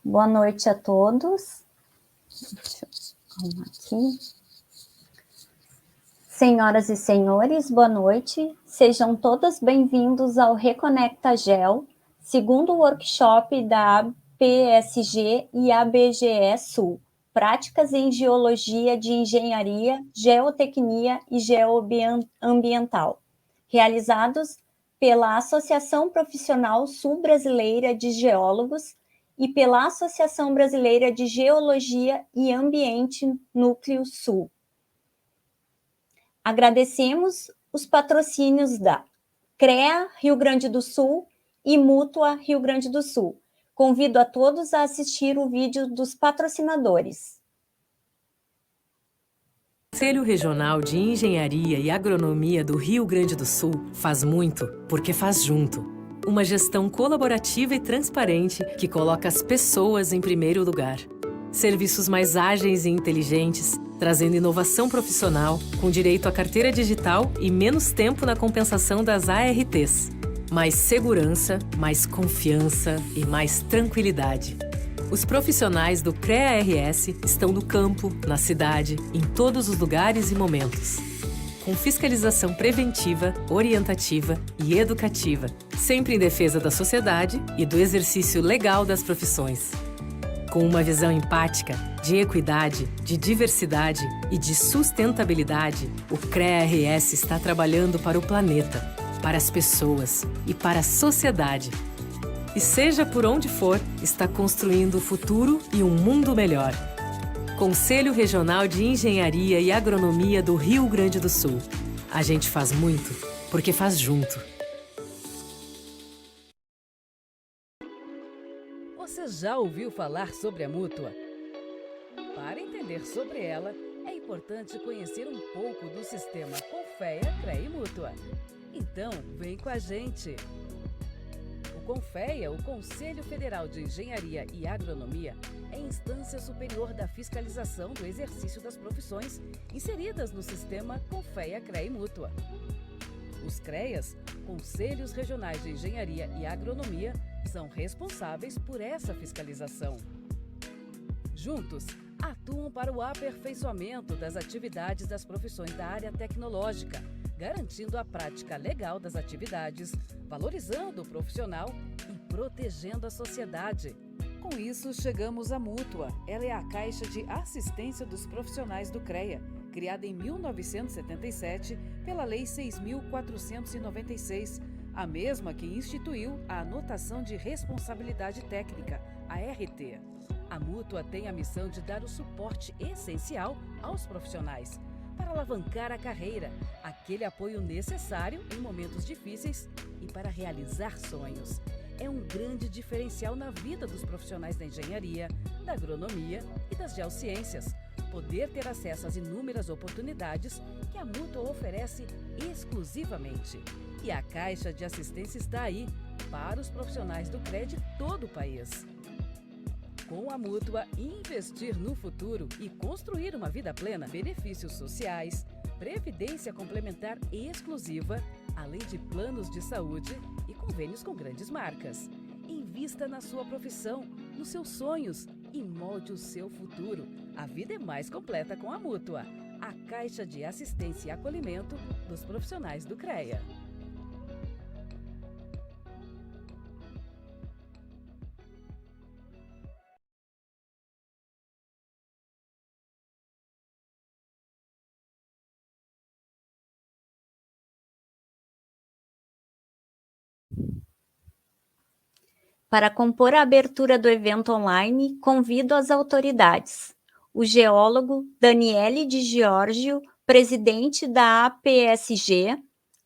Boa noite a todos. Deixa eu arrumar aqui. Senhoras e senhores, boa noite. Sejam todos bem-vindos ao Reconecta Gel, segundo workshop da APSG e ABGE Sul, Práticas em Geologia de Engenharia, Geotecnia e Geoambiental, realizados pela Associação Profissional Sul-Brasileira de Geólogos e pela Associação Brasileira de Geologia e Ambiente Núcleo Sul. Agradecemos os patrocínios da CREA Rio Grande do Sul e Mútua Rio Grande do Sul. Convido a todos a assistir o vídeo dos patrocinadores. O Conselho Regional de Engenharia e Agronomia do Rio Grande do Sul faz muito porque faz junto. Uma gestão colaborativa e transparente que coloca as pessoas em primeiro lugar. Serviços mais ágeis e inteligentes, trazendo inovação profissional, com direito à carteira digital e menos tempo na compensação das ARTs. Mais segurança, mais confiança e mais tranquilidade. Os profissionais do CREA-RS estão no campo, na cidade, em todos os lugares e momentos. Com fiscalização preventiva, orientativa e educativa, sempre em defesa da sociedade e do exercício legal das profissões. Com uma visão empática, de equidade, de diversidade e de sustentabilidade, o CREA-RS está trabalhando para o planeta, para as pessoas e para a sociedade. E seja por onde for, está construindo o futuro e um mundo melhor. Conselho Regional de Engenharia e Agronomia do Rio Grande do Sul. A gente faz muito, porque faz junto. Você já ouviu falar sobre a Mútua? Para entender sobre ela, é importante conhecer um pouco do sistema Confea, CREA e Mútua. Então, vem com a gente! O Confea, o Conselho Federal de Engenharia e Agronomia, é a instância superior da fiscalização do exercício das profissões inseridas no sistema Confea, CREA e Mútua. Os CREAs, Conselhos Regionais de Engenharia e Agronomia, são responsáveis por essa fiscalização. Juntos, atuam para o aperfeiçoamento das atividades das profissões da área tecnológica, garantindo a prática legal das atividades, valorizando o profissional e protegendo a sociedade. Com isso, chegamos à Mútua. Ela é a Caixa de Assistência dos Profissionais do CREA, criada em 1977 pela Lei 6.496, a mesma que instituiu a Anotação de Responsabilidade Técnica, a RT. A Mútua tem a missão de dar o suporte essencial aos profissionais, para alavancar a carreira, aquele apoio necessário em momentos difíceis e para realizar sonhos. É um grande diferencial na vida dos profissionais da engenharia, da agronomia e das geociências, poder ter acesso às inúmeras oportunidades que a Mútua oferece exclusivamente. E a Caixa de Assistência está aí para os profissionais do CREA de todo o país. Com a Mútua, investir no futuro e construir uma vida plena, benefícios sociais, previdência complementar exclusiva, além de planos de saúde e convênios com grandes marcas. Invista na sua profissão, nos seus sonhos e molde o seu futuro. A vida é mais completa com a Mútua, a Caixa de Assistência e Acolhimento dos profissionais do CREA. Para compor a abertura do evento online, convido as autoridades. O geólogo Daniele Di Giorgio, presidente da APSG,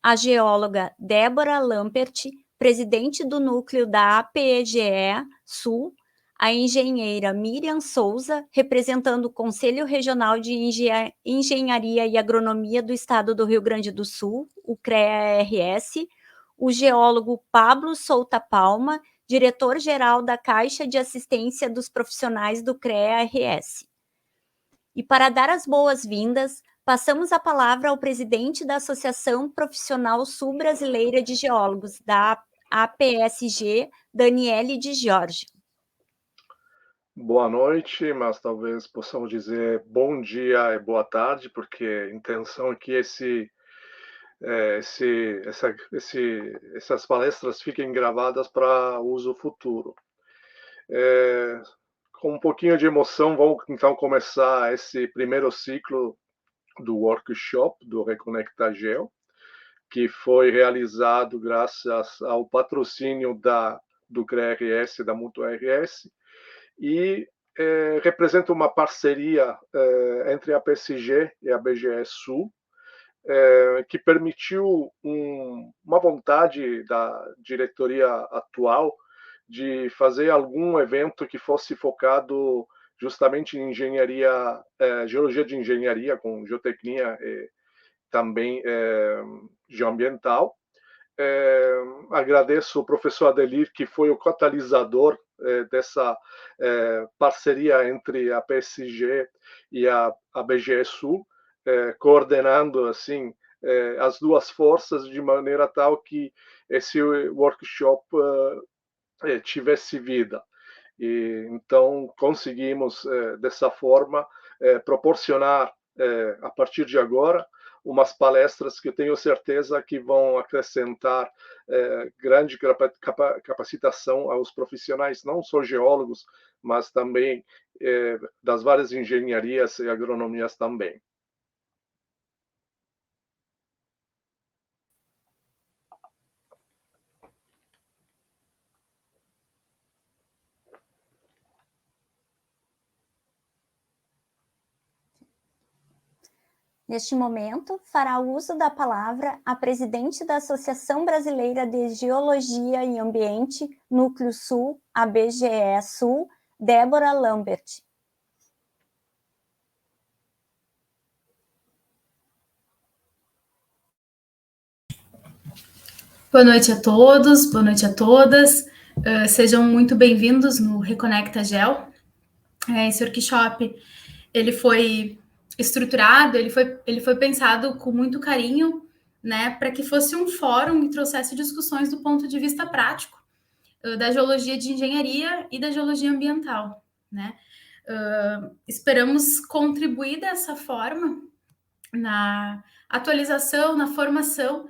a geóloga Débora Lampert, presidente do núcleo da APGE Sul, a engenheira Miriam Souza, representando o Conselho Regional de Engenharia e Agronomia do Estado do Rio Grande do Sul, o CREA-RS, o geólogo Pablo Souta Palma, diretor-geral da Caixa de Assistência dos Profissionais do CREA-RS. E para dar as boas-vindas, passamos a palavra ao presidente da Associação Profissional Sul-Brasileira de Geólogos, da APSG, Daniele Di Giorgio. boa noite, mas talvez possamos dizer bom dia e boa tarde, porque a intenção é que essas palestras fiquem gravadas para uso futuro. Com um pouquinho de emoção, vamos então começar esse primeiro ciclo do workshop do Reconecta Geo, que foi realizado graças ao patrocínio do CREA-RS, da Mútua RS, e representa uma parceria entre a PSG e a BGE Sul, que permitiu uma vontade da diretoria atual de fazer algum evento que fosse focado justamente em engenharia, geologia de engenharia, com geotecnia e também geoambiental. Agradeço o professor Adelir, que foi o catalisador dessa parceria entre a PSG e a BGE Sul, coordenando assim as duas forças de maneira tal que esse workshop tivesse vida. E então conseguimos dessa forma proporcionar a partir de agora umas palestras que eu tenho certeza que vão acrescentar grande capacitação aos profissionais, não só geólogos, mas também das várias engenharias e agronomias também. Neste momento, fará uso da palavra a presidente da Associação Brasileira de Geologia e Ambiente, Núcleo Sul, a BGE Sul, Débora Lambert. Boa noite a todos, boa noite a todas. Sejam muito bem-vindos no Reconecta Geo. Esse workshop, ele foi estruturado, ele foi pensado com muito carinho, né, para que fosse um fórum e trouxesse discussões do ponto de vista prático da geologia de engenharia e da geologia ambiental, né. Esperamos contribuir dessa forma na atualização, na formação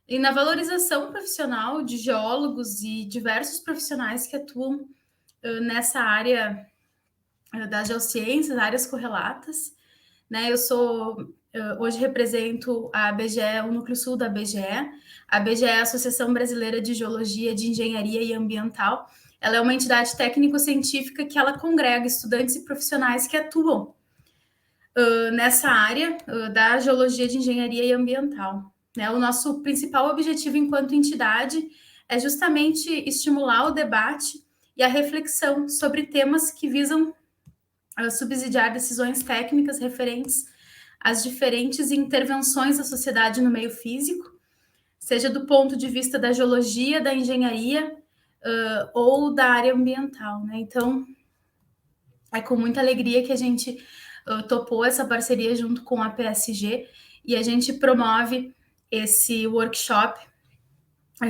e na valorização profissional de geólogos e diversos profissionais que atuam nessa área das geociências, áreas correlatas, né? Hoje represento a BGE, o Núcleo Sul da BGE. A BGE é a Associação Brasileira de Geologia, de Engenharia e Ambiental. Ela é uma entidade técnico-científica que ela congrega estudantes e profissionais que atuam nessa área da geologia de engenharia e ambiental. Né? O nosso principal objetivo enquanto entidade é justamente estimular o debate e a reflexão sobre temas que visam subsidiar decisões técnicas referentes às diferentes intervenções da sociedade no meio físico, seja do ponto de vista da geologia, da engenharia ou da área ambiental. Né? Então, é com muita alegria que a gente topou essa parceria junto com a PSG e a gente promove esse workshop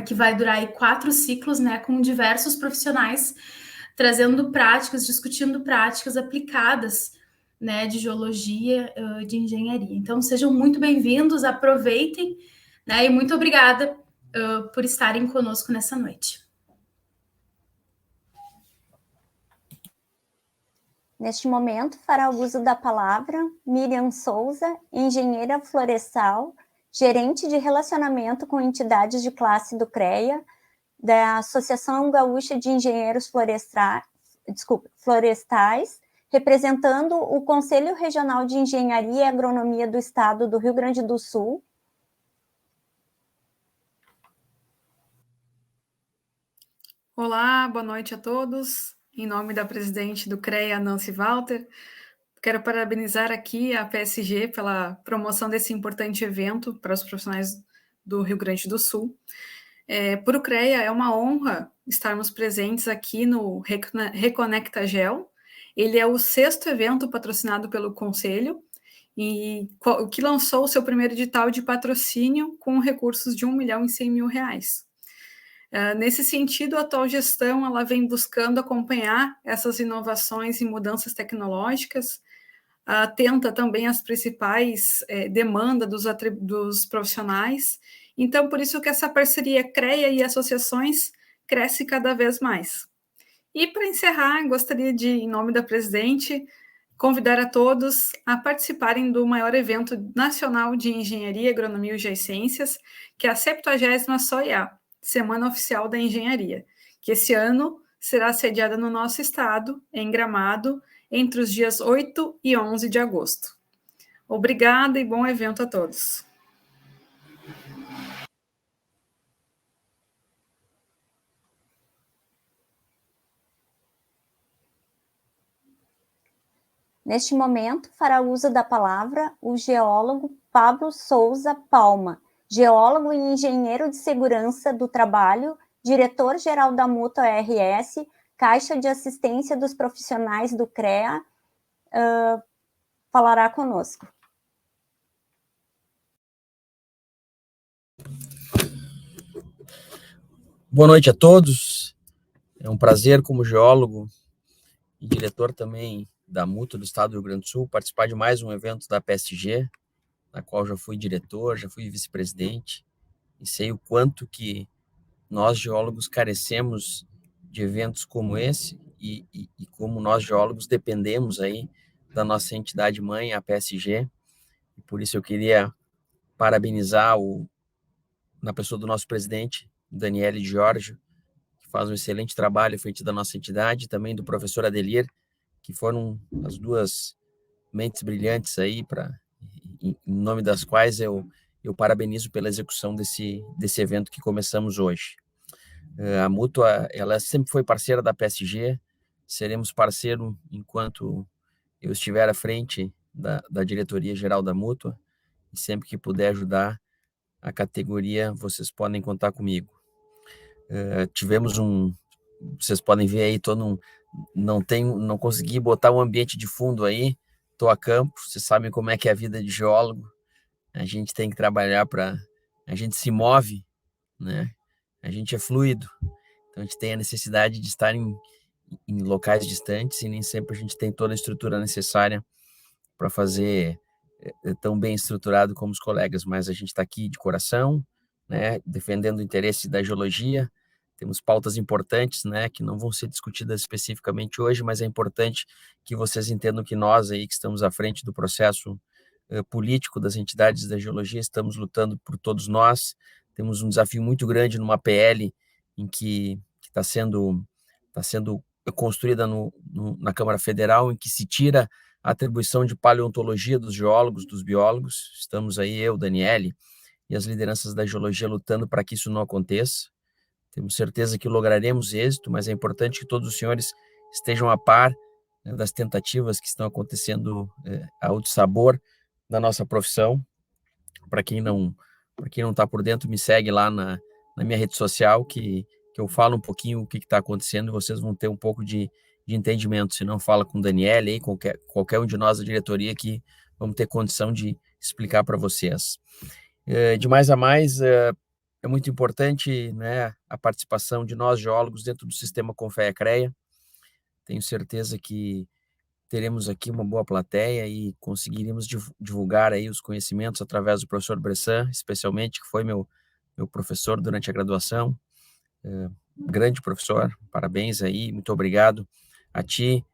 que vai durar aí 4 ciclos, né, com diversos profissionais trazendo práticas, discutindo práticas aplicadas, né, de geologia, de engenharia. Então, sejam muito bem-vindos, aproveitem, né, e muito obrigada por estarem conosco nessa noite. Neste momento, fará uso da palavra Miriam Souza, engenheira florestal, gerente de relacionamento com entidades de classe do CREA, da Associação Gaúcha de Engenheiros Florestais, representando o Conselho Regional de Engenharia e Agronomia do Estado do Rio Grande do Sul. Olá, boa noite a todos. Em nome da presidente do CREA, Nancy Walter, quero parabenizar aqui a PSG pela promoção desse importante evento para os profissionais do Rio Grande do Sul. Para o CREA, é uma honra estarmos presentes aqui no Reconecta Geo. Ele é o 6º evento patrocinado pelo Conselho e que lançou o seu primeiro edital de patrocínio com recursos de R$1.100.000. Nesse sentido, a atual gestão ela vem buscando acompanhar essas inovações e mudanças tecnológicas, atenta também às principais demandas dos profissionais. Então, por isso que essa parceria CREA e associações cresce cada vez mais. E, para encerrar, gostaria de, em nome da presidente, convidar a todos a participarem do maior evento nacional de Engenharia, Agronomia e Geociências, que é a 70ª SOIA, Semana Oficial da Engenharia, que esse ano será sediada no nosso estado, em Gramado, entre os dias 8 e 11 de agosto. Obrigada e bom evento a todos. Neste momento, fará uso da palavra o geólogo Pablo Souza Palma, geólogo e engenheiro de segurança do trabalho, diretor-geral da Mútua RS, Caixa de Assistência dos Profissionais do CREA, falará conosco. Boa noite a todos. É um prazer, como geólogo e diretor também da Mútua do Estado do Rio Grande do Sul, participar de mais um evento da PSG, na qual já fui diretor, já fui vice-presidente, e sei o quanto que nós, geólogos, carecemos de eventos como esse e como nós, geólogos, dependemos aí da nossa entidade mãe, a PSG, e por isso eu queria parabenizar na pessoa do nosso presidente, Daniele Giorgio, que faz um excelente trabalho à frente da nossa entidade, e também do professor Adelir, que foram as duas mentes brilhantes aí, em nome das quais eu parabenizo pela execução desse evento que começamos hoje. A Mútua, ela sempre foi parceira da PSG, seremos parceiro enquanto eu estiver à frente da diretoria geral da Mútua, e sempre que puder ajudar a categoria, vocês podem contar comigo. Tivemos vocês podem ver aí, não consegui botar um ambiente de fundo aí, estou a campo, vocês sabem como é que é a vida de geólogo, a gente tem que trabalhar a gente se move, né? A gente é fluido, então a gente tem a necessidade de estar em locais distantes e nem sempre a gente tem toda a estrutura necessária para fazer tão bem estruturado como os colegas, mas a gente está aqui de coração, né, defendendo o interesse da geologia. Temos pautas importantes, né, que não vão ser discutidas especificamente hoje, mas é importante que vocês entendam que nós aí que estamos à frente do processo político das entidades da geologia estamos lutando por todos nós. Temos um desafio muito grande numa PL em que está sendo construída na Câmara Federal, em que se tira a atribuição de paleontologia dos geólogos, dos biólogos. Estamos aí, eu, Daniele, e as lideranças da geologia lutando para que isso não aconteça. Temos certeza que lograremos êxito, mas é importante que todos os senhores estejam a par das tentativas que estão acontecendo a outro sabor da nossa profissão. Para quem não está por dentro, me segue lá na minha rede social, que eu falo um pouquinho o que está acontecendo e vocês vão ter um pouco de entendimento. Se não, fala com o Daniele aí, qualquer um de nós da diretoria que vamos ter condição de explicar para vocês. De mais a mais, é muito importante, né, a participação de nós, geólogos, dentro do sistema Confea-CREA. Tenho certeza que teremos aqui uma boa plateia e conseguiríamos divulgar aí os conhecimentos através do professor Bressan, especialmente, que foi meu professor durante a graduação. Grande professor, parabéns aí, muito obrigado a ti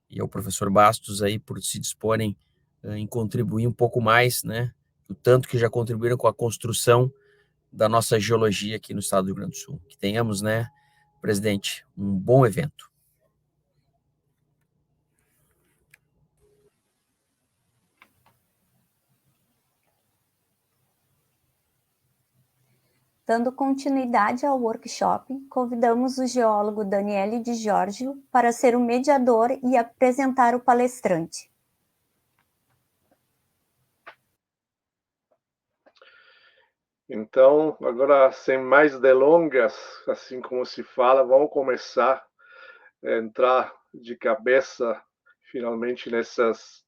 e ao professor Bastos aí por se disporem em contribuir um pouco mais, né, o tanto que já contribuíram com a construção da nossa geologia aqui no estado do Rio Grande do Sul. Que tenhamos, né, presidente, um bom evento. Dando continuidade ao workshop, convidamos o geólogo Daniele Di Giorgio para ser o mediador e apresentar o palestrante. Então, agora, sem mais delongas, assim como se fala, vamos começar a entrar de cabeça, finalmente, nessas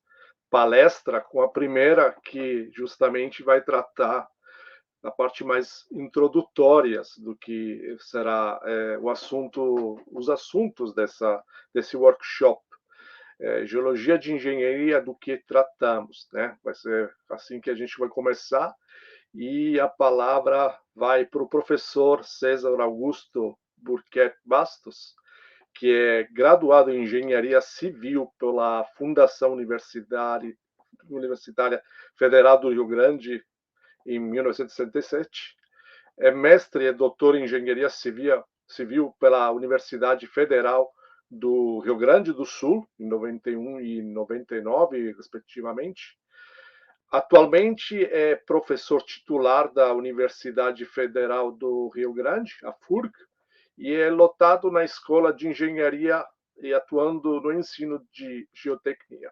palestras, com a primeira, que justamente vai tratar na parte mais introdutórias do que será os assuntos desse workshop. Geologia de engenharia, do que tratamos, né? Vai ser assim que a gente vai começar, e a palavra vai para o professor César Augusto Burquet Bastos, que é graduado em Engenharia Civil pela Fundação Universitária Federal do Rio Grande em 1967, é mestre e doutor em Engenharia Civil pela Universidade Federal do Rio Grande do Sul, em 91 e 99, respectivamente. Atualmente é professor titular da Universidade Federal do Rio Grande, a FURG, e é lotado na Escola de Engenharia e atuando no ensino de geotecnia.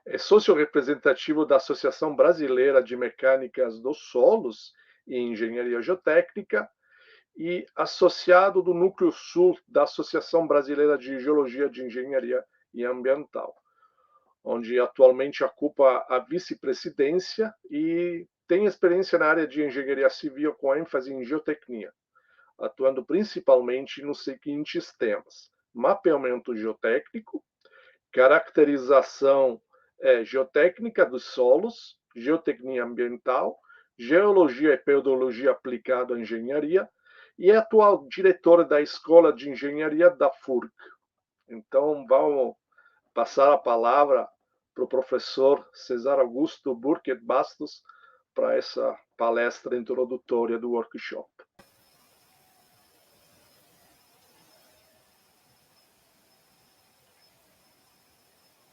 É sócio representativo da Associação Brasileira de Mecânicas dos Solos e Engenharia Geotécnica e associado do Núcleo Sul da Associação Brasileira de Geologia de Engenharia e Ambiental, onde atualmente ocupa a vice-presidência e tem experiência na área de engenharia civil com ênfase em geotecnia, atuando principalmente nos seguintes temas: mapeamento geotécnico, caracterização geotécnica dos solos, geotecnia ambiental, geologia e pedologia aplicada à engenharia, e é atual diretor da Escola de Engenharia da FURG. Então, vamos passar a palavra para o professor César Augusto Burquet Bastos para essa palestra introdutória do workshop.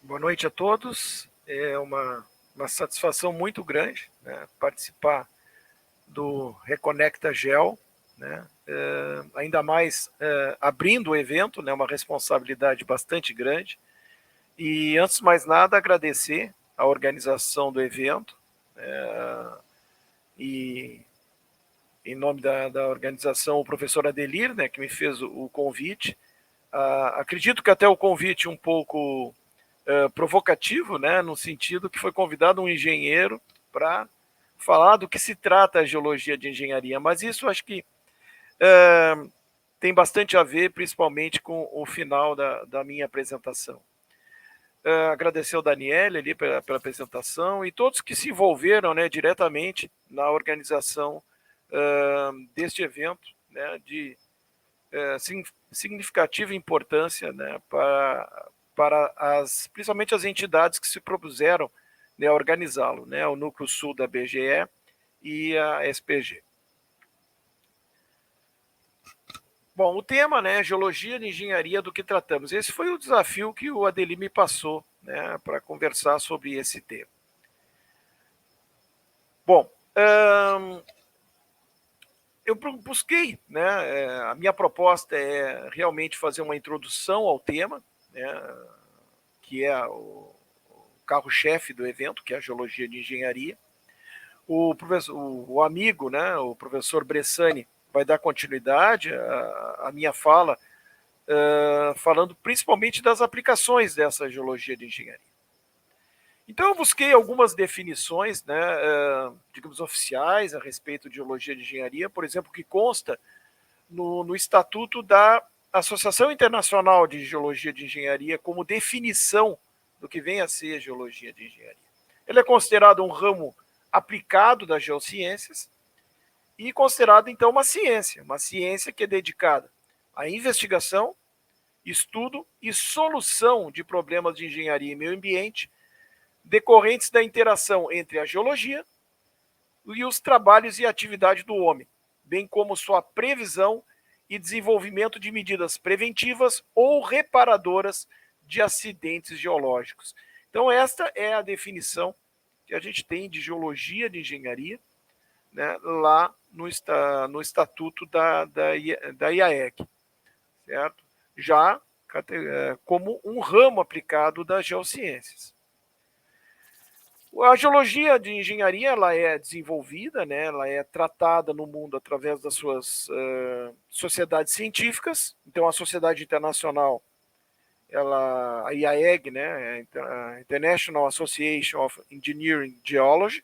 Boa noite a todos. É uma satisfação muito grande, né, participar do Reconecta Geo, né, ainda mais abrindo o evento, né, uma responsabilidade bastante grande. E, antes de mais nada, agradecer a organização do evento, e, em nome da organização, o professor Adelir, né, que me fez o convite. Acredito que até o convite um pouco provocativo, né, no sentido que foi convidado um engenheiro para falar do que se trata a geologia de engenharia, mas isso acho que tem bastante a ver, principalmente com o final da minha apresentação. Agradecer ao Daniel ali pela apresentação e todos que se envolveram, né, diretamente na organização deste evento, né, de significativa importância, né, principalmente as entidades que se propuseram, né, a organizá-lo, né, o Núcleo Sul da BGE e a SPG. Bom, o tema, né, geologia de engenharia, do que tratamos. Esse foi o desafio que o Adelir me passou, né, para conversar sobre esse tema. Bom, eu busquei, né, a minha proposta é realmente fazer uma introdução ao tema, né, que é o carro-chefe do evento, que é a geologia de engenharia. O amigo, né, o professor Bressani, vai dar continuidade à minha fala, falando principalmente das aplicações dessa geologia de engenharia. Então, eu busquei algumas definições, né, digamos, oficiais a respeito de geologia de engenharia, por exemplo, que consta no Estatuto da Associação Internacional de Geologia de Engenharia como definição do que vem a ser geologia de engenharia. Ele é considerado um ramo aplicado das geociências e considerado, então, uma ciência que é dedicada à investigação, estudo e solução de problemas de engenharia e meio ambiente decorrentes da interação entre a geologia e os trabalhos e atividade do homem, bem como sua previsão e desenvolvimento de medidas preventivas ou reparadoras de acidentes geológicos. Então, esta é a definição que a gente tem de geologia de engenharia, né, lá no Estatuto da IAEC, certo? Já como um ramo aplicado das geociências. A geologia de engenharia, ela é desenvolvida, né, ela é tratada no mundo através das suas sociedades científicas. Então, a Sociedade Internacional, a IAEG, né, a International Association of Engineering Geology,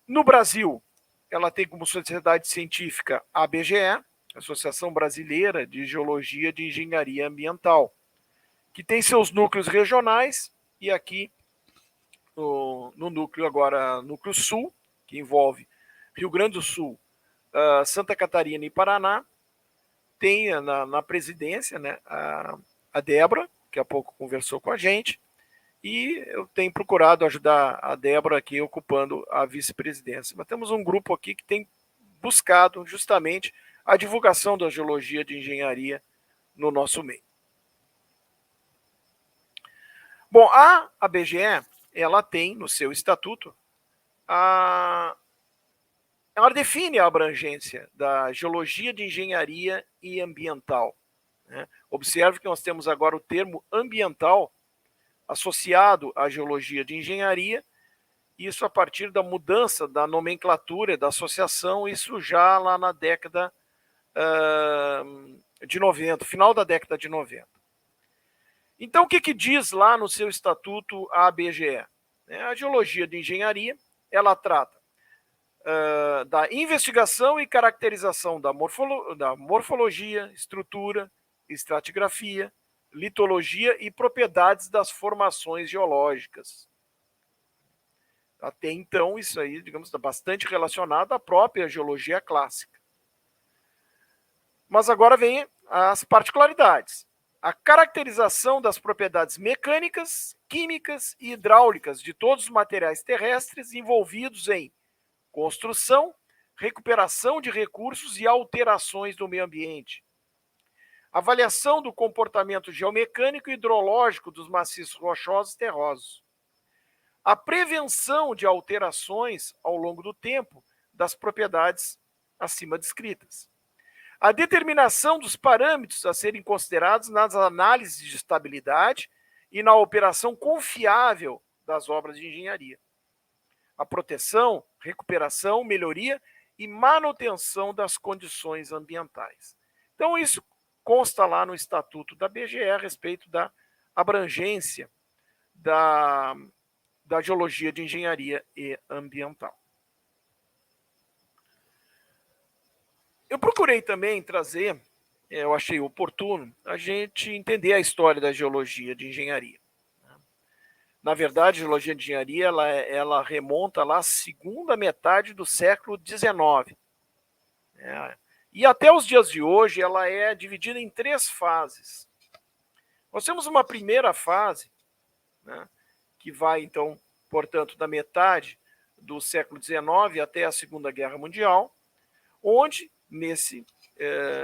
No Brasil, ela tem como sociedade científica a ABGE, Associação Brasileira de Geologia de Engenharia Ambiental, que tem seus núcleos regionais, e aqui no núcleo agora, núcleo sul, que envolve Rio Grande do Sul, Santa Catarina e Paraná, tem na presidência, né, a Débora, que há pouco conversou com a gente, e eu tenho procurado ajudar a Débora aqui ocupando a vice-presidência. Mas temos um grupo aqui que tem buscado justamente a divulgação da geologia de engenharia no nosso meio. Bom, a ABGE, ela tem no seu estatuto, ela define a abrangência da geologia de engenharia e ambiental, né? Observe que nós temos agora o termo ambiental associado à geologia de engenharia, isso a partir da mudança da nomenclatura da associação, isso já lá na década de 90, final da década de 90. Então, o que diz lá no seu estatuto a ABGE? A geologia de engenharia, ela trata da investigação e caracterização da morfologia, estrutura, estratigrafia, litologia e propriedades das formações geológicas. Até então, isso aí, digamos, está bastante relacionado à própria geologia clássica. Mas agora vem as particularidades. A caracterização das propriedades mecânicas, químicas e hidráulicas de todos os materiais terrestres envolvidos em construção, recuperação de recursos e alterações do meio ambiente. Avaliação do comportamento geomecânico e hidrológico dos maciços rochosos e terrosos. A prevenção de alterações ao longo do tempo das propriedades acima descritas. A determinação dos parâmetros a serem considerados nas análises de estabilidade e na operação confiável das obras de engenharia. A proteção, recuperação, melhoria e manutenção das condições ambientais. Então, isso consta lá no Estatuto da ABGE a respeito da abrangência da geologia de engenharia e ambiental. Eu procurei também trazer, eu achei oportuno, a gente entender a história da geologia de engenharia. Na verdade, a geologia de engenharia ela remonta lá à segunda metade do século XIX. E até os dias de hoje, ela é dividida em 3 fases. Nós temos uma primeira fase, né, que vai, então, portanto, da metade do século XIX até a Segunda Guerra Mundial, onde, nesse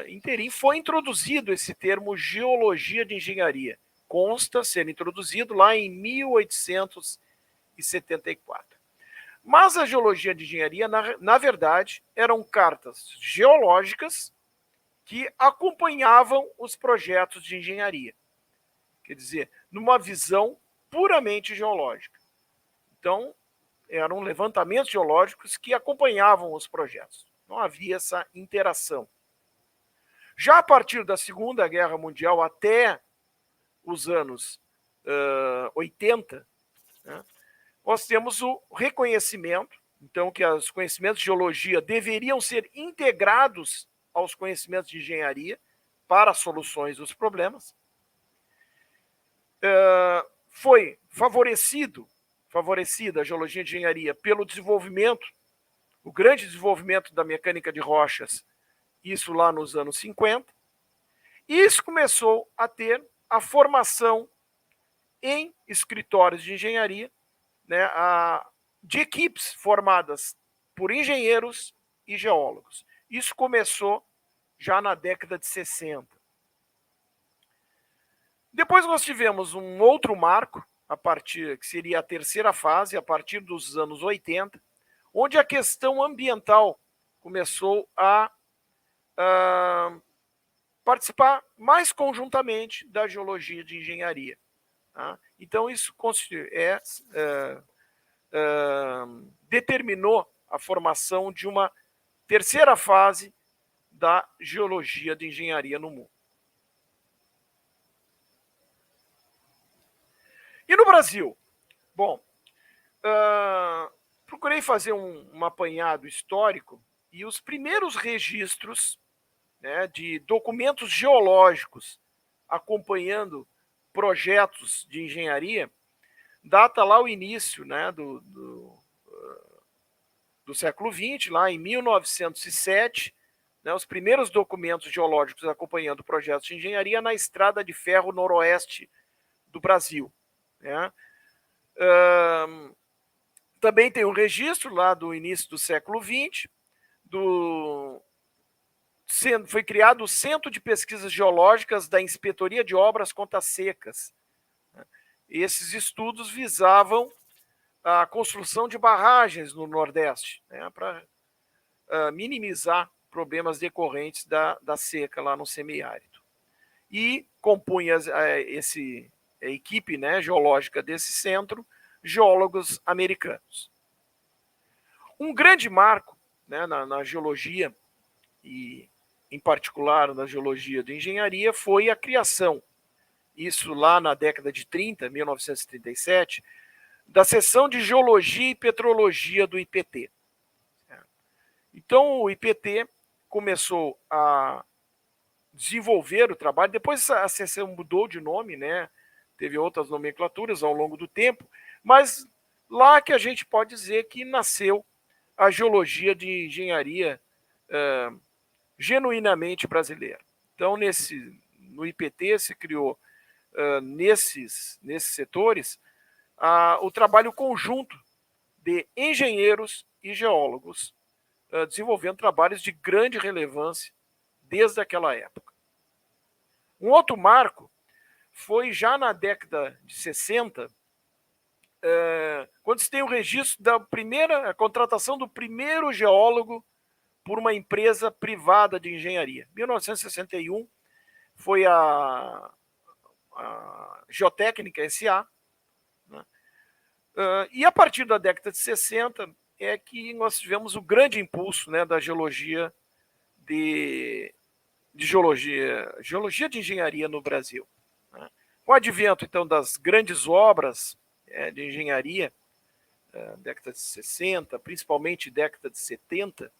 interim, foi introduzido esse termo geologia de engenharia. Consta ser introduzido lá em 1874. Mas a geologia de engenharia, na verdade, eram cartas geológicas que acompanhavam os projetos de engenharia. Quer dizer, numa visão puramente geológica. Então, eram levantamentos geológicos que acompanhavam os projetos. Não havia essa interação. Já a partir da Segunda Guerra Mundial até os anos 80, né, nós temos o reconhecimento, então, que os conhecimentos de geologia deveriam ser integrados aos conhecimentos de engenharia para soluções dos problemas. Foi favorecida a geologia de engenharia pelo desenvolvimento, o grande desenvolvimento da mecânica de rochas, isso lá nos anos 50, e isso começou a ter a formação em escritórios de engenharia, né, de equipes formadas por engenheiros e geólogos. Isso começou já na década de 60. Depois nós tivemos um outro marco, que seria a terceira fase, a partir dos anos 80, onde a questão ambiental começou a participar mais conjuntamente da geologia de engenharia. Tá? Então, isso determinou a formação de uma terceira fase da geologia de engenharia no mundo. E no Brasil? Bom, procurei fazer um apanhado histórico e os primeiros registros, né, de documentos geológicos acompanhando projetos de engenharia data lá o início, né, do século XX, lá em 1907, né, os primeiros documentos geológicos acompanhando projetos de engenharia na Estrada de Ferro Noroeste do Brasil. Né? Também tem um registro lá do início do século XX, foi criado o Centro de Pesquisas Geológicas da Inspetoria de Obras Contas Secas. Esses estudos visavam a construção de barragens no Nordeste, né, para minimizar problemas decorrentes da seca lá no semiárido. E compunha a equipe, né, geológica desse centro geólogos americanos. Um grande marco, né, na geologia, e em particular na geologia de engenharia, foi a criação, isso lá na década de 30, 1937, da seção de Geologia e Petrologia do IPT. Então, o IPT começou a desenvolver o trabalho, depois a seção mudou de nome, né? Teve outras nomenclaturas ao longo do tempo, mas lá que a gente pode dizer que nasceu a geologia de engenharia genuinamente brasileira. Então, no IPT se criou, nesses setores, o trabalho conjunto de engenheiros e geólogos, desenvolvendo trabalhos de grande relevância desde aquela época. Um outro marco foi já na década de 60, quando se tem o registro a contratação do primeiro geólogo por uma empresa privada de engenharia. Em 1961 foi a Geotécnica S.A., né? E a partir da década de 60 é que nós tivemos o grande impulso, né, da geologia de engenharia no Brasil. Né? Com o advento, então, das grandes obras de engenharia, década de 60, principalmente década de 70,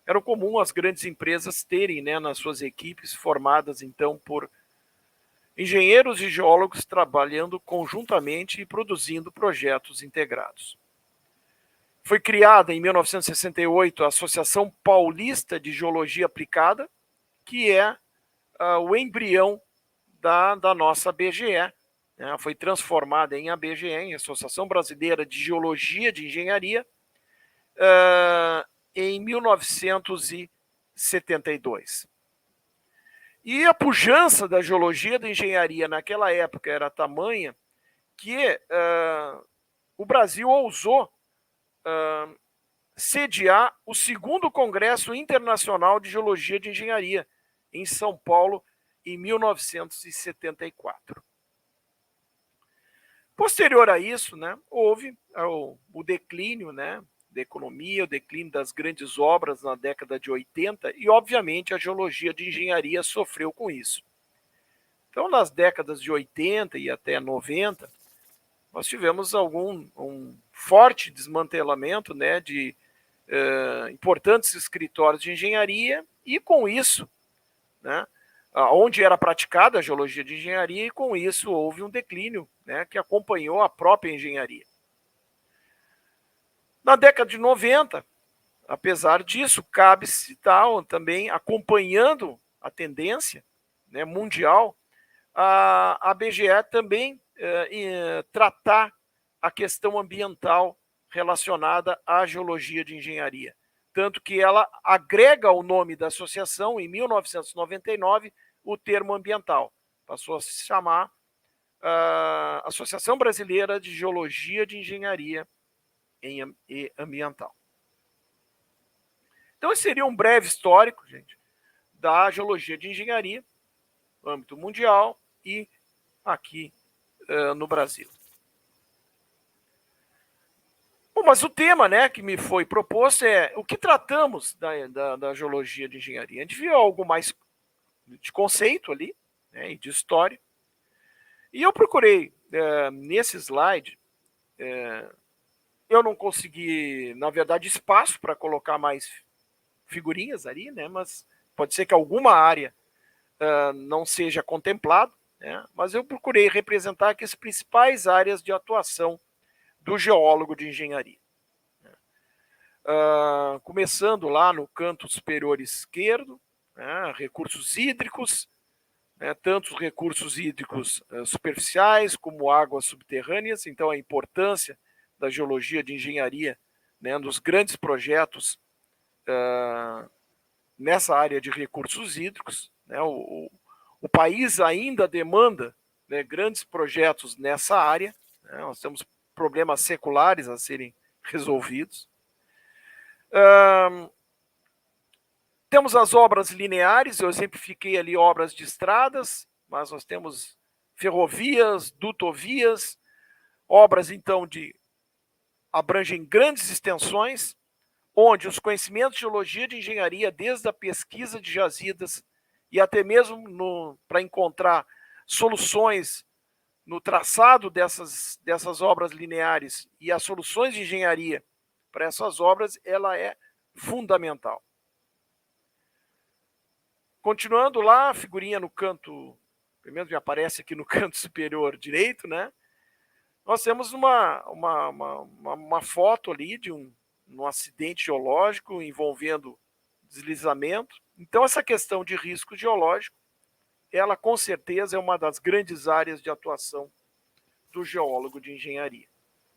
era comum as grandes empresas terem, né, nas suas equipes formadas, então, por engenheiros e geólogos trabalhando conjuntamente e produzindo projetos integrados. Foi criada em 1968 a Associação Paulista de Geologia Aplicada, que é o embrião da nossa BGE. Né? Foi transformada em ABGE, em Associação Brasileira de Geologia de Engenharia, em 1972. E a pujança da geologia da engenharia naquela época era tamanha que o Brasil ousou sediar o segundo Congresso Internacional de Geologia de Engenharia, em São Paulo, em 1974. Posterior a isso, né, houve o declínio, né, da economia, o declínio das grandes obras na década de 80 e, obviamente, a geologia de engenharia sofreu com isso. Então, nas décadas de 80 e até 90, nós tivemos um forte desmantelamento, né, de importantes escritórios de engenharia e, com isso, né, onde era praticada a geologia de engenharia, e com isso houve um declínio, né, que acompanhou a própria engenharia. Na década de 90, apesar disso, cabe citar também, acompanhando a tendência, né, mundial, a BGE também tratar a questão ambiental relacionada à geologia de engenharia. Tanto que ela agrega ao nome da associação, em 1999, o termo ambiental. Passou a se chamar Associação Brasileira de Geologia de Engenharia e Ambiental. Então, esse seria um breve histórico, gente, da geologia de engenharia no âmbito mundial e aqui no Brasil. Bom, mas o tema, né, que me foi proposto é o que tratamos da geologia de engenharia. A gente viu algo mais de conceito ali, né, e de história. E eu procurei, nesse slide, Eu não consegui, na verdade, espaço para colocar mais figurinhas ali, né? Mas pode ser que alguma área não seja contemplado, né? Mas eu procurei representar aqui as principais áreas de atuação do geólogo de engenharia. Começando lá no canto superior esquerdo, né, recursos hídricos, né, tanto os recursos hídricos superficiais como águas subterrâneas. Então, a importância da geologia de engenharia, né, nos grandes projetos nessa área de recursos hídricos. Né, o país ainda demanda, né, grandes projetos nessa área. Né, nós temos problemas seculares a serem resolvidos. Temos as obras lineares, eu exemplifiquei ali obras de estradas, mas nós temos ferrovias, dutovias, obras então abrangem grandes extensões, onde os conhecimentos de geologia de engenharia, desde a pesquisa de jazidas e até mesmo para encontrar soluções no traçado dessas obras lineares e as soluções de engenharia para essas obras, ela é fundamental. Continuando lá, a figurinha no canto, primeiro me aparece aqui no canto superior direito, né? Nós temos uma foto ali de um acidente geológico envolvendo deslizamento. Então, essa questão de risco geológico, ela com certeza é uma das grandes áreas de atuação do geólogo de engenharia.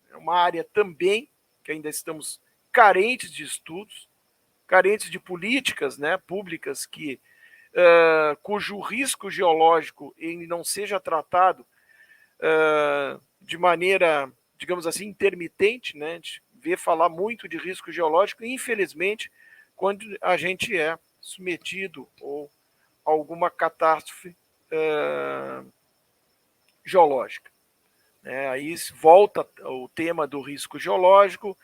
É uma área também que ainda estamos carentes de estudos, carentes de políticas, né, públicas cujo risco geológico ele não seja tratado de maneira, digamos assim, intermitente, né? A gente vê falar muito de risco geológico, e, infelizmente, quando a gente é submetido a alguma catástrofe geológica. Aí volta o tema do risco geológico,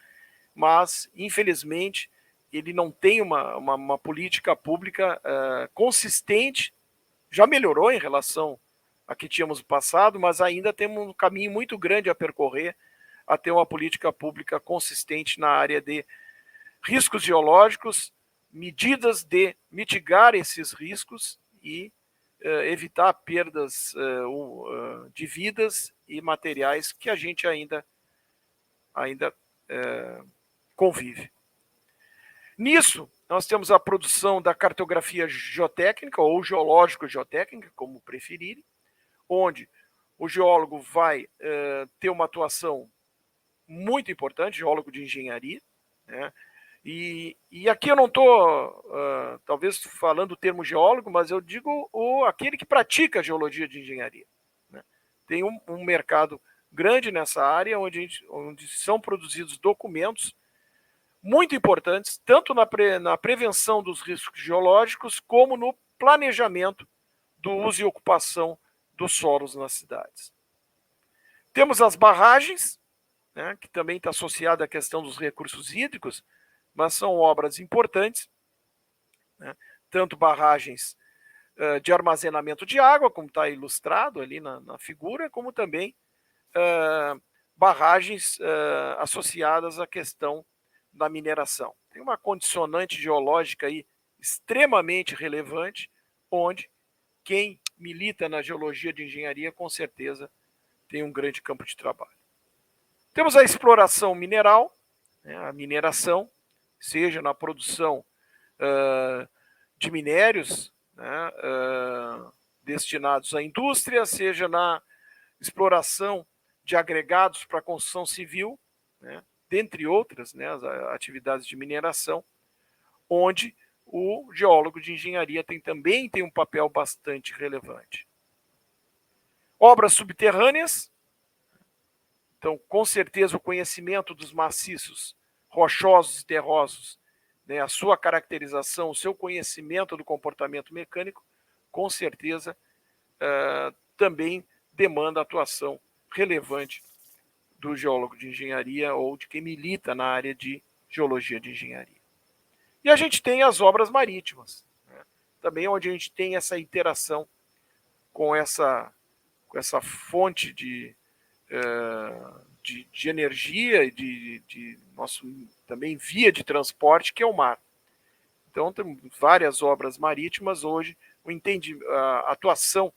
mas, infelizmente, ele não tem uma política pública consistente. Já melhorou em relação a que tínhamos no passado, mas ainda temos um caminho muito grande a percorrer a ter uma política pública consistente na área de riscos geológicos, medidas de mitigar esses riscos e evitar perdas de vidas e materiais que a gente ainda convive. Nisso, nós temos a produção da cartografia geotécnica ou geológico-geotécnica, como preferirem, onde o geólogo vai ter uma atuação muito importante, geólogo de engenharia, né? E aqui eu não estou, talvez, falando o termo geólogo, mas eu digo aquele que pratica a geologia de engenharia, né? Tem um mercado grande nessa área, onde são produzidos documentos muito importantes, tanto na prevenção dos riscos geológicos, como no planejamento do uso e ocupação dos solos nas cidades. Temos as barragens, né, que também está associada à questão dos recursos hídricos, mas são obras importantes, né, tanto barragens de armazenamento de água, como está ilustrado ali na figura, como também barragens associadas à questão da mineração. Tem uma condicionante geológica aí extremamente relevante, onde quem milita na geologia de engenharia, com certeza, tem um grande campo de trabalho. Temos a exploração mineral, né, a mineração, seja na produção de minérios, né, destinados à indústria, seja na exploração de agregados para a construção civil, né, dentre outras, né, as atividades de mineração, onde o geólogo de engenharia também tem um papel bastante relevante. Obras subterrâneas, então, com certeza, o conhecimento dos maciços rochosos e terrosos, né, a sua caracterização, o seu conhecimento do comportamento mecânico, com certeza, também demanda atuação relevante do geólogo de engenharia ou de quem milita na área de geologia de engenharia. E a gente tem as obras marítimas, né, também onde a gente tem essa interação com essa fonte de de energia e de nosso também via de transporte, que é o mar. Então, tem várias obras marítimas hoje, a atuação,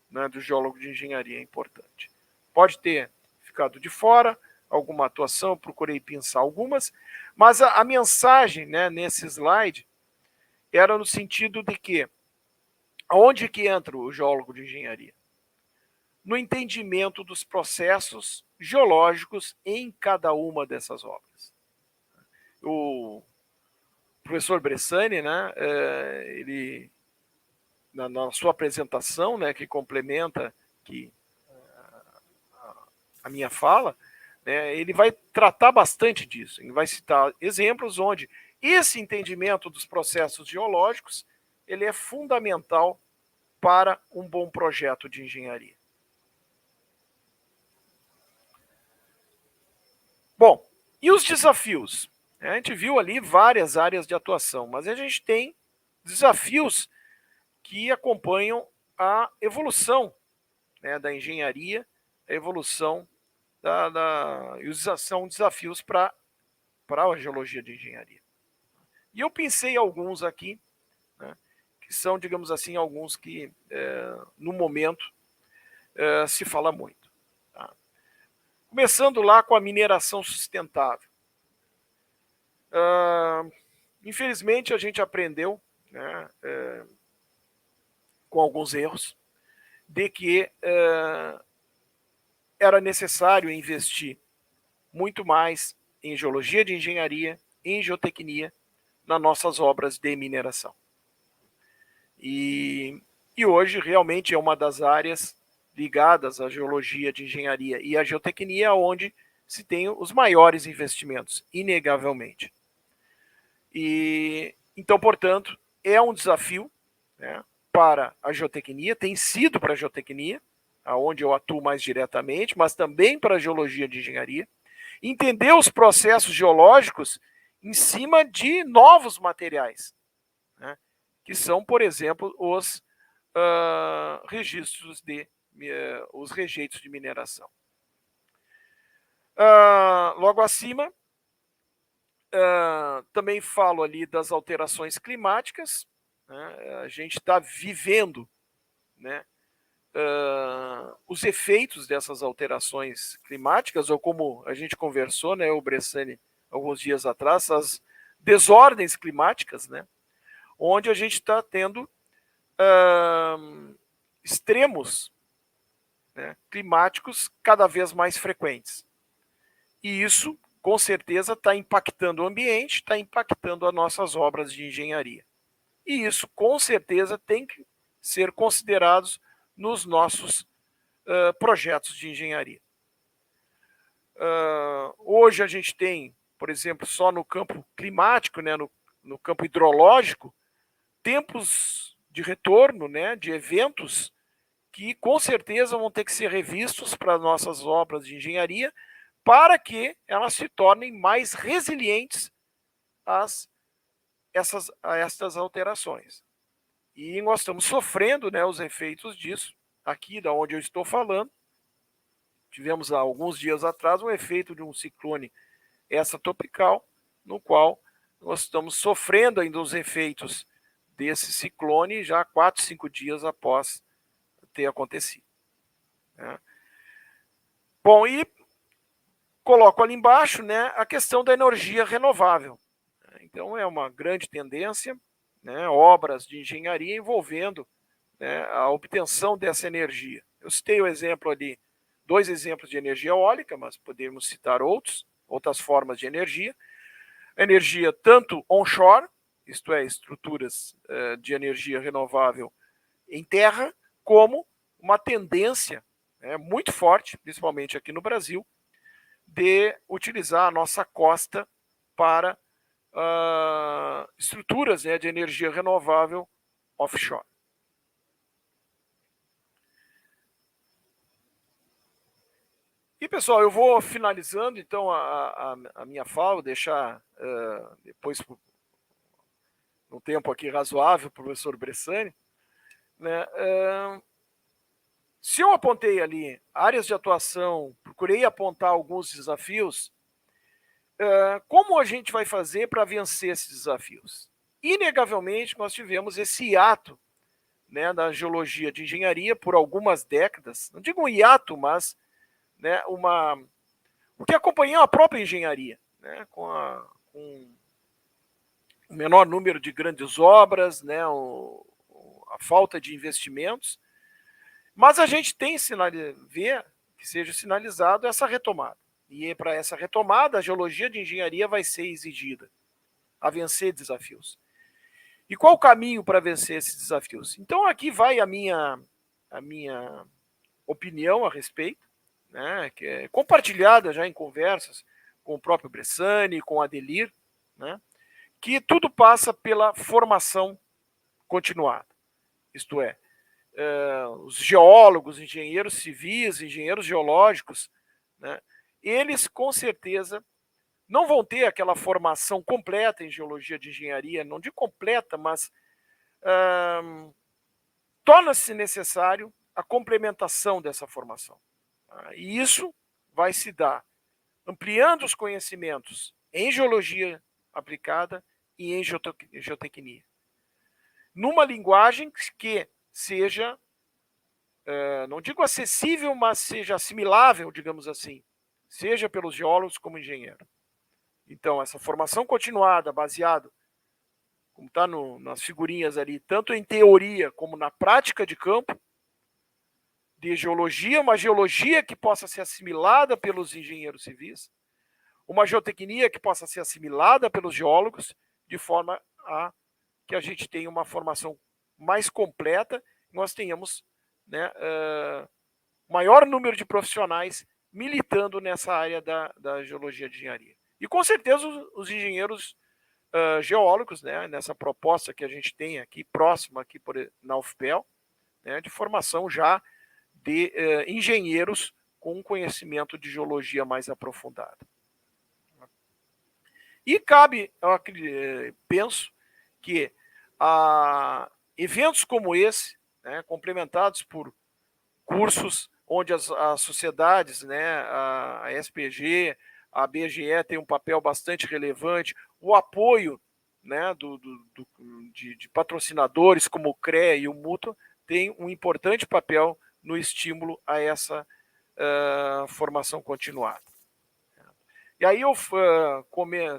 né, do geólogo de engenharia é importante. Pode ter ficado de fora alguma atuação, procurei pensar algumas, mas a mensagem, né, nesse slide era no sentido de que onde que entra o geólogo de engenharia? No entendimento dos processos geológicos em cada uma dessas obras. O professor Bressani, né, ele, na sua apresentação, né, que complementa a minha fala, né, ele vai tratar bastante disso. Ele vai citar exemplos onde esse entendimento dos processos geológicos ele é fundamental para um bom projeto de engenharia. Bom, e os desafios? A gente viu ali várias áreas de atuação, mas a gente tem desafios que acompanham a evolução, né, da engenharia, a evolução são desafios para a geologia de engenharia. E eu pensei alguns aqui, né, que são, digamos assim, alguns que no momento se fala muito. Tá? Começando lá com a mineração sustentável. Infelizmente, a gente aprendeu, né, com alguns erros, de que era necessário investir muito mais em geologia de engenharia, em geotecnia, nas nossas obras de mineração. E hoje, realmente, é uma das áreas ligadas à geologia de engenharia e à geotecnia onde se tem os maiores investimentos, inegavelmente. E então, portanto, é um desafio, né, para a geotecnia, tem sido para a geotecnia, aonde eu atuo mais diretamente, mas também para a geologia de engenharia, entender os processos geológicos em cima de novos materiais, né, que são, por exemplo, os registros os rejeitos de mineração. Logo acima, também falo ali das alterações climáticas, né? A gente está vivendo, né, os efeitos dessas alterações climáticas, ou como a gente conversou, né, o Bressani, alguns dias atrás, as desordens climáticas, né, onde a gente está tendo extremos, né, climáticos cada vez mais frequentes. E isso, com certeza, está impactando o ambiente, está impactando as nossas obras de engenharia. E isso, com certeza, tem que ser considerados nos nossos projetos de engenharia. Hoje a gente tem, por exemplo, só no campo climático, né, no campo hidrológico, tempos de retorno, né, de eventos que com certeza vão ter que ser revistos para nossas obras de engenharia para que elas se tornem mais resilientes a estas alterações. E nós estamos sofrendo, né, os efeitos disso, aqui da onde eu estou falando. Tivemos há alguns dias atrás um efeito de um ciclone extratropical, no qual nós estamos sofrendo ainda os efeitos desse ciclone já 4, 5 dias após ter acontecido. Né? Bom, e coloco ali embaixo, né, a questão da energia renovável. Então, é uma grande tendência, né, obras de engenharia envolvendo, né, a obtenção dessa energia. Eu citei o exemplo ali, 2 exemplos de energia eólica, mas podemos citar outras formas de energia. Energia tanto onshore, isto é, estruturas de energia renovável em terra, como uma tendência, né, muito forte, principalmente aqui no Brasil, de utilizar a nossa costa para estruturas, né, de energia renovável offshore. E, pessoal, eu vou finalizando, então, a minha fala, vou deixar depois, um tempo aqui razoável, para o professor Bressani, né, Se eu apontei ali áreas de atuação, procurei apontar alguns desafios, como a gente vai fazer para vencer esses desafios? Inegavelmente, nós tivemos esse hiato, né, da geologia de engenharia por algumas décadas, não digo um hiato, mas, né, o que acompanhou a própria engenharia, né, com o menor número de grandes obras, né, a falta de investimentos, mas a gente tem ver que seja sinalizado essa retomada. E para essa retomada, a geologia de engenharia vai ser exigida a vencer desafios. E qual o caminho para vencer esses desafios? Então, aqui vai a minha opinião a respeito, né, que é compartilhada já em conversas com o próprio Bressani, com a Adelir, né, que tudo passa pela formação continuada. Isto é, os geólogos, engenheiros civis, engenheiros geológicos, né, eles com certeza não vão ter aquela formação completa em geologia de engenharia, não de completa, mas torna-se necessário a complementação dessa formação. E isso vai se dar ampliando os conhecimentos em geologia aplicada e em geotecnia. Numa linguagem que seja, não digo acessível, mas seja assimilável, digamos assim, seja pelos geólogos como engenheiro. Então, essa formação continuada, baseada, como está nas figurinhas ali, tanto em teoria como na prática de campo, de geologia, uma geologia que possa ser assimilada pelos engenheiros civis, uma geotecnia que possa ser assimilada pelos geólogos, de forma a que a gente tenha uma formação mais completa, nós tenhamos, né, maior número de profissionais militando nessa área da geologia de engenharia. E com certeza os engenheiros geólogos, né, nessa proposta que a gente tem aqui, próxima aqui na UFPEL, né, de formação já de engenheiros com um conhecimento de geologia mais aprofundado. E cabe, eu penso, que eventos como esse, né, complementados por cursos onde as sociedades, né, a SPG, a BGE tem um papel bastante relevante, o apoio, né, de patrocinadores como o CREA e o Mútua tem um importante papel no estímulo a essa formação continuada. E aí eu,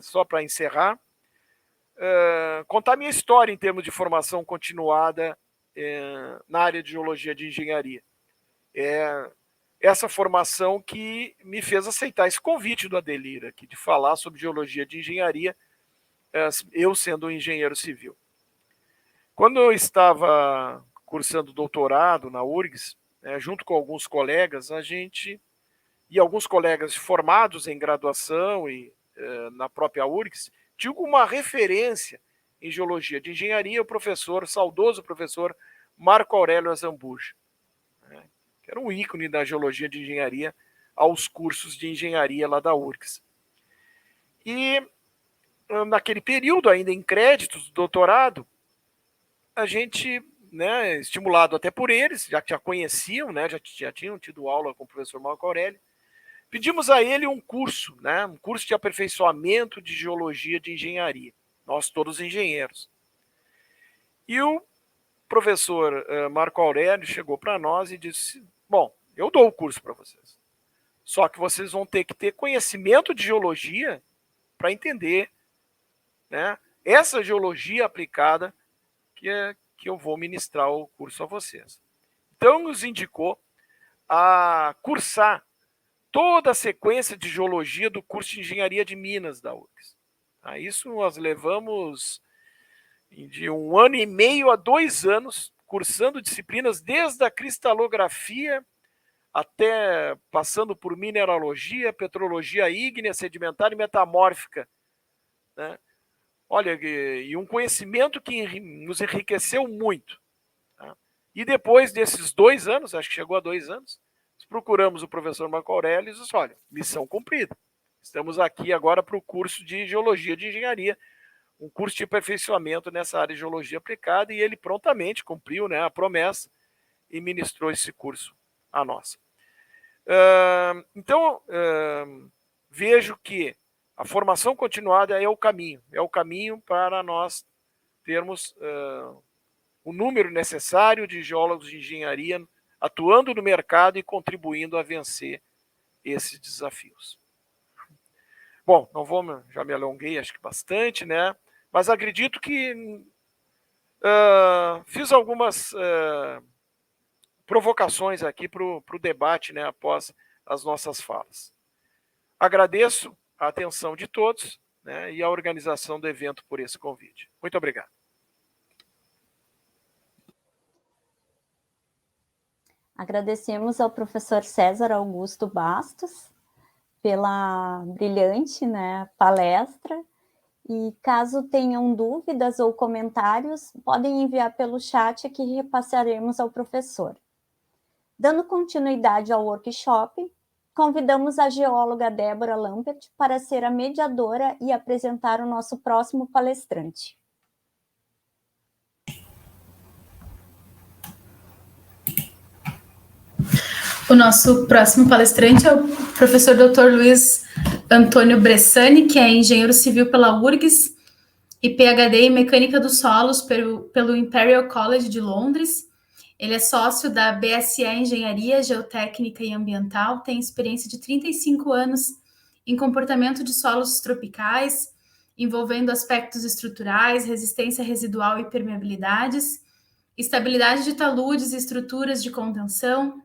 só para encerrar, contar minha história em termos de formação continuada na área de geologia de engenharia. Essa formação que me fez aceitar esse convite do Adelir aqui, de falar sobre geologia de engenharia, eu sendo um engenheiro civil. Quando eu estava cursando doutorado na URGS, junto com alguns colegas, e alguns colegas formados em graduação e na própria URGS, tinha uma referência em geologia de engenharia, o saudoso professor Marco Aurélio Azambuja, que era um ícone da geologia de engenharia aos cursos de engenharia lá da URGS. E naquele período, ainda em créditos do doutorado, a gente, né, estimulado até por eles, já conheciam, né, já tinham tido aula com o professor Marco Aurélio, pedimos a ele um curso, né, um curso de aperfeiçoamento de geologia de engenharia, nós todos engenheiros. E o professor Marco Aurélio chegou para nós e disse: bom, eu dou o curso para vocês, só que vocês vão ter que ter conhecimento de geologia para entender, né, essa geologia aplicada que eu vou ministrar o curso a vocês. Então, nos indicou a cursar toda a sequência de geologia do curso de Engenharia de Minas da URGS. Isso nós levamos de 1 ano e meio a 2 anos, cursando disciplinas desde a cristalografia até passando por mineralogia, petrologia ígnea, sedimentar e metamórfica, né? Olha, e um conhecimento que nos enriqueceu muito. Tá? E depois desses 2 anos, acho que chegou a 2 anos, procuramos o professor Marco Aurélio e disse: olha, missão cumprida. Estamos aqui agora para o curso de Geologia de Engenharia, um curso de aperfeiçoamento nessa área de geologia aplicada, e ele prontamente cumpriu, né, a promessa e ministrou esse curso a nossa. Então, vejo que a formação continuada é o caminho para nós termos o número necessário de geólogos de engenharia atuando no mercado e contribuindo a vencer esses desafios. Bom, já me alonguei, acho que bastante, né? Mas acredito que fiz algumas provocações aqui para o debate, né, após as nossas falas. Agradeço a atenção de todos, né, e a organização do evento por esse convite. Muito obrigado. Agradecemos ao professor César Augusto Bastos pela brilhante, né, palestra. E caso tenham dúvidas ou comentários, podem enviar pelo chat que repassaremos ao professor. Dando continuidade ao workshop, convidamos a geóloga Débora Lampert para ser a mediadora e apresentar o nosso próximo palestrante. O nosso próximo palestrante é o professor Dr. Luiz Antônio Bressani, que é engenheiro civil pela URGS e PhD em Mecânica dos Solos pelo Imperial College de Londres. Ele é sócio da BSE Engenharia Geotécnica e Ambiental, tem experiência de 35 anos em comportamento de solos tropicais, envolvendo aspectos estruturais, resistência residual e permeabilidades, estabilidade de taludes e estruturas de contenção,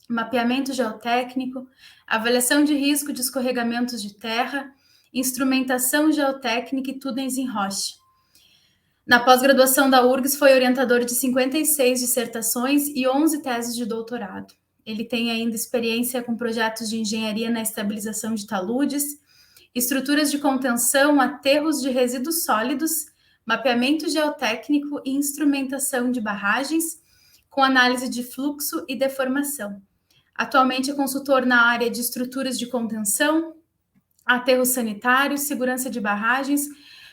mapeamento geotécnico, avaliação de risco de escorregamentos de terra, instrumentação geotécnica e túneis em rocha. Na pós-graduação da URGS, foi orientador de 56 dissertações e 11 teses de doutorado. Ele tem ainda experiência com projetos de engenharia na estabilização de taludes, estruturas de contenção, aterros de resíduos sólidos, mapeamento geotécnico e instrumentação de barragens, com análise de fluxo e deformação. Atualmente é consultor na área de estruturas de contenção, aterros sanitários, segurança de barragens,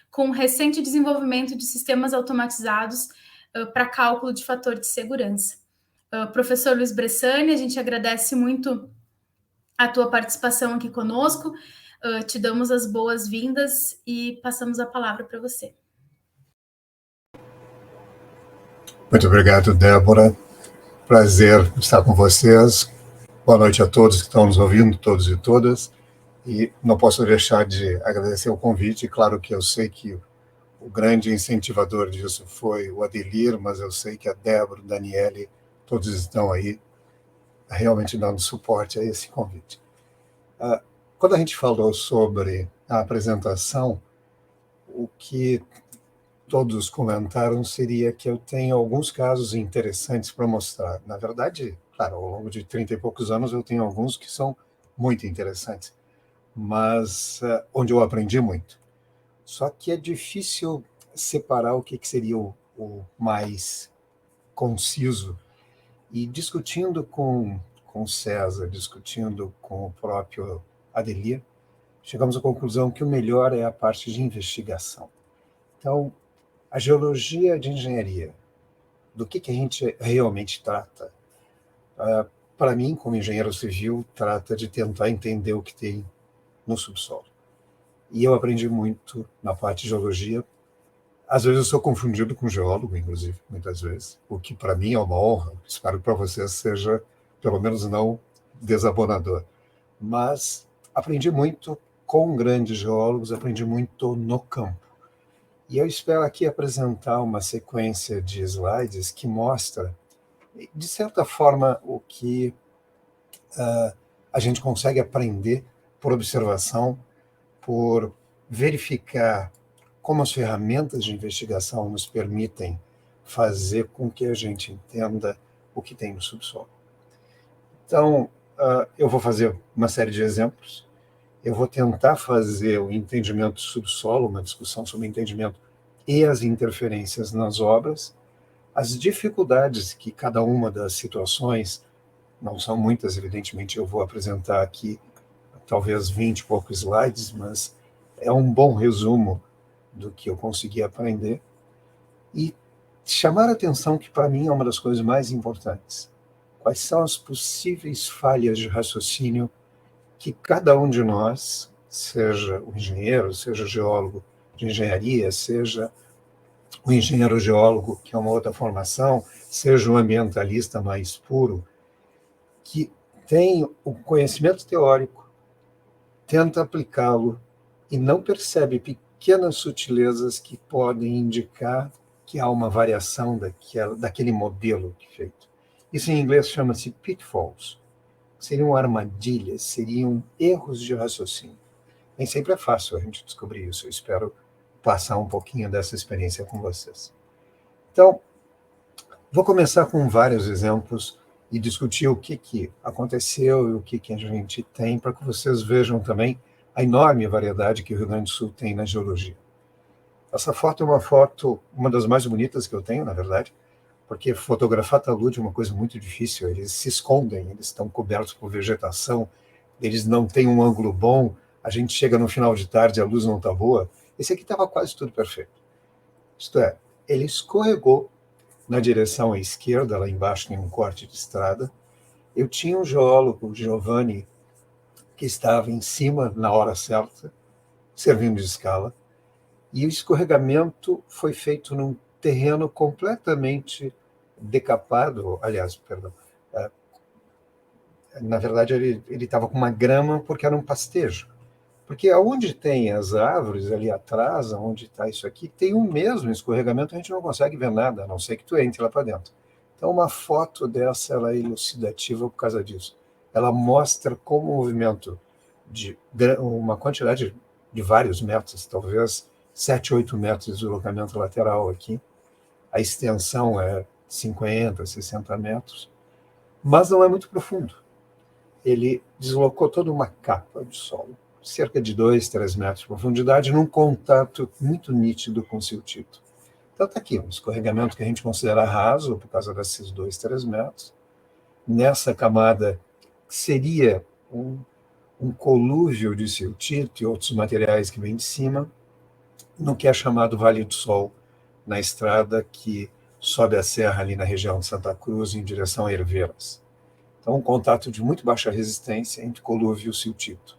com recente desenvolvimento de sistemas automatizados para cálculo de fator de segurança. Professor Luiz Bressani, a gente agradece muito a tua participação aqui conosco, te damos as boas-vindas e passamos a palavra para você. Muito obrigado, Débora. Prazer estar com vocês. Boa noite a todos que estão nos ouvindo, todos e todas. E não posso deixar de agradecer o convite. Claro que eu sei que o grande incentivador disso foi o Adelir, mas eu sei que a Débora, o Daniele, todos estão aí realmente dando suporte a esse convite. Quando a gente falou sobre a apresentação, o que todos comentaram seria que eu tenho alguns casos interessantes para mostrar. Na verdade, claro, ao longo de 30 e poucos anos eu tenho alguns que são muito interessantes, mas onde eu aprendi muito. Só que é difícil separar o que seria o mais conciso. E discutindo com César, discutindo com o próprio Adelir, chegamos à conclusão que o melhor é a parte de investigação. Então, a geologia de engenharia, do que a gente realmente trata? Para mim, como engenheiro civil, trata de tentar entender o que tem no subsolo. E eu aprendi muito na parte de geologia. Às vezes eu sou confundido com geólogo, inclusive, muitas vezes, o que para mim é uma honra. Espero que para vocês seja, pelo menos, não desabonador. Mas aprendi muito com grandes geólogos, aprendi muito no campo. E eu espero aqui apresentar uma sequência de slides que mostra, de certa forma, o que a gente consegue aprender por observação, por verificar como as ferramentas de investigação nos permitem fazer com que a gente entenda o que tem no subsolo. Então, eu vou fazer uma série de exemplos. Eu vou tentar fazer o entendimento do subsolo, uma discussão sobre o entendimento e as interferências nas obras, as dificuldades que cada uma das situações, não são muitas, evidentemente, eu vou apresentar aqui talvez 20 e poucos slides, mas é um bom resumo do que eu consegui aprender, e chamar a atenção que para mim é uma das coisas mais importantes. quais são as possíveis falhas de raciocínio que cada um de nós, seja o engenheiro, seja o geólogo de engenharia, seja o engenheiro geólogo, que é uma outra formação, seja o ambientalista mais puro, que tem o conhecimento teórico, tenta aplicá-lo e não percebe pequenas sutilezas que podem indicar que há uma variação daquele modelo feito. Isso em inglês chama-se pitfalls. Seriam armadilhas, seriam erros de raciocínio. Nem sempre é fácil a gente descobrir isso. Eu espero passar um pouquinho dessa experiência com vocês. Então, vou começar com vários exemplos e discutir o que aconteceu e o que a gente tem, para que vocês vejam também a enorme variedade que o Rio Grande do Sul tem na geologia. Essa foto é uma das mais bonitas que eu tenho, na verdade, porque fotografar talude é uma coisa muito difícil, eles se escondem, eles estão cobertos por vegetação, eles não têm um ângulo bom, a gente chega no final de tarde, a luz não está boa. Esse aqui estava quase tudo perfeito. Isto é, ele escorregou na direção à esquerda, lá embaixo tem um corte de estrada. Eu tinha um geólogo, Giovanni, que estava em cima na hora certa, servindo de escala, e o escorregamento foi feito num terreno completamente decapado, na verdade ele estava com uma grama porque era um pastejo. Porque aonde tem as árvores ali atrás, onde está isso aqui, tem o mesmo escorregamento, a gente não consegue ver nada, a não ser que tu entre lá para dentro. Então uma foto dessa ela é elucidativa por causa disso. Ela mostra como o movimento de uma quantidade de vários metros, talvez 7, 8 metros de deslocamento lateral aqui, a extensão é 50, 60 metros, mas não é muito profundo. Ele deslocou toda uma capa de solo, cerca de 2, 3 metros de profundidade, num contato muito nítido com o siltito. Então está aqui, um escorregamento que a gente considera raso, por causa desses 2, 3 metros. Nessa camada, que seria um colúvio de siltito e outros materiais que vêm de cima, no que é chamado Vale do Sol, na estrada que sobe a serra ali na região de Santa Cruz, em direção a Herveiras. Então, um contato de muito baixa resistência entre colúvio e siltito.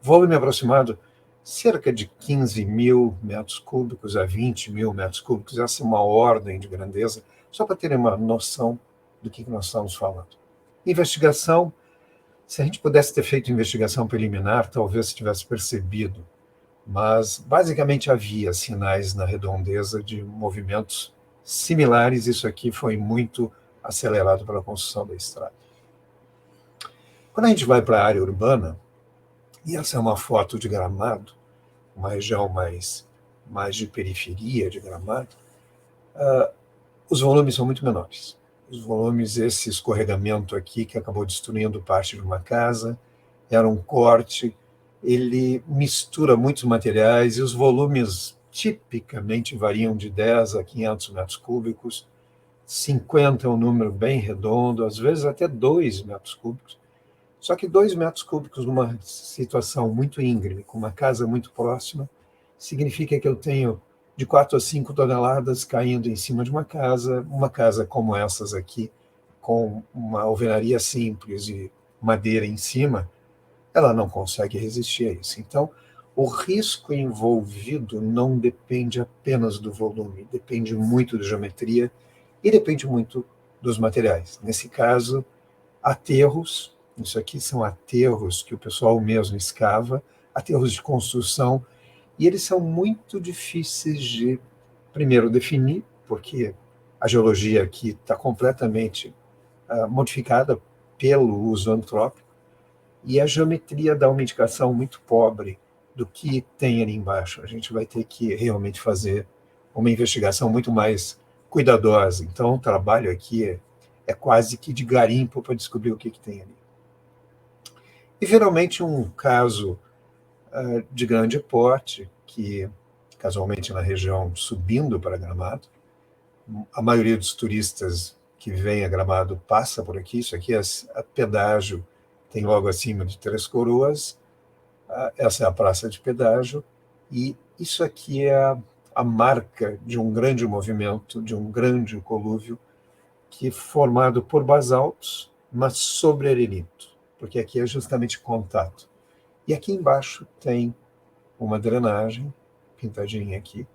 Volume aproximado, cerca de 15 mil metros cúbicos a 20 mil metros cúbicos. Essa é uma ordem de grandeza, só para terem uma noção do que nós estamos falando. Investigação, se a gente pudesse ter feito investigação preliminar, talvez se tivesse percebido, mas basicamente havia sinais na redondeza de movimentos similares. Isso aqui foi muito acelerado pela construção da estrada. Quando a gente vai para a área urbana, e essa é uma foto de Gramado, uma região mais de periferia de Gramado, os volumes são muito menores. Os volumes, esse escorregamento aqui, que acabou destruindo parte de uma casa, era um corte, ele mistura muitos materiais, e os volumes tipicamente variam de 10 a 500 metros cúbicos, 50 é um número bem redondo, às vezes até 2 metros cúbicos. Só que 2 metros cúbicos numa situação muito íngreme, com uma casa muito próxima, significa que eu tenho de 4 a 5 toneladas caindo em cima de uma casa como essas aqui, com uma alvenaria simples e madeira em cima, ela não consegue resistir a isso. Então, o risco envolvido não depende apenas do volume, depende muito da geometria e depende muito dos materiais. Nesse caso, aterros, isso aqui são aterros que o pessoal mesmo escava, aterros de construção, e eles são muito difíceis de, primeiro, definir, porque a geologia aqui está completamente modificada pelo uso antrópico, e a geometria dá uma indicação muito pobre do que tem ali embaixo. A gente vai ter que realmente fazer uma investigação muito mais cuidadosa. Então, o trabalho aqui é quase que de garimpo para descobrir o que tem ali. E, finalmente, um caso de grande porte, que, casualmente, na região subindo para Gramado, a maioria dos turistas que vem a Gramado passa por aqui. Isso aqui é pedágio, tem logo acima de Três Coroas, essa é a praça de pedágio, e isso aqui é a marca de um grande movimento, de um grande colúvio, que é formado por basaltos, mas sobre arenito, porque aqui é justamente contato. E aqui embaixo tem uma drenagem, pintadinha aqui,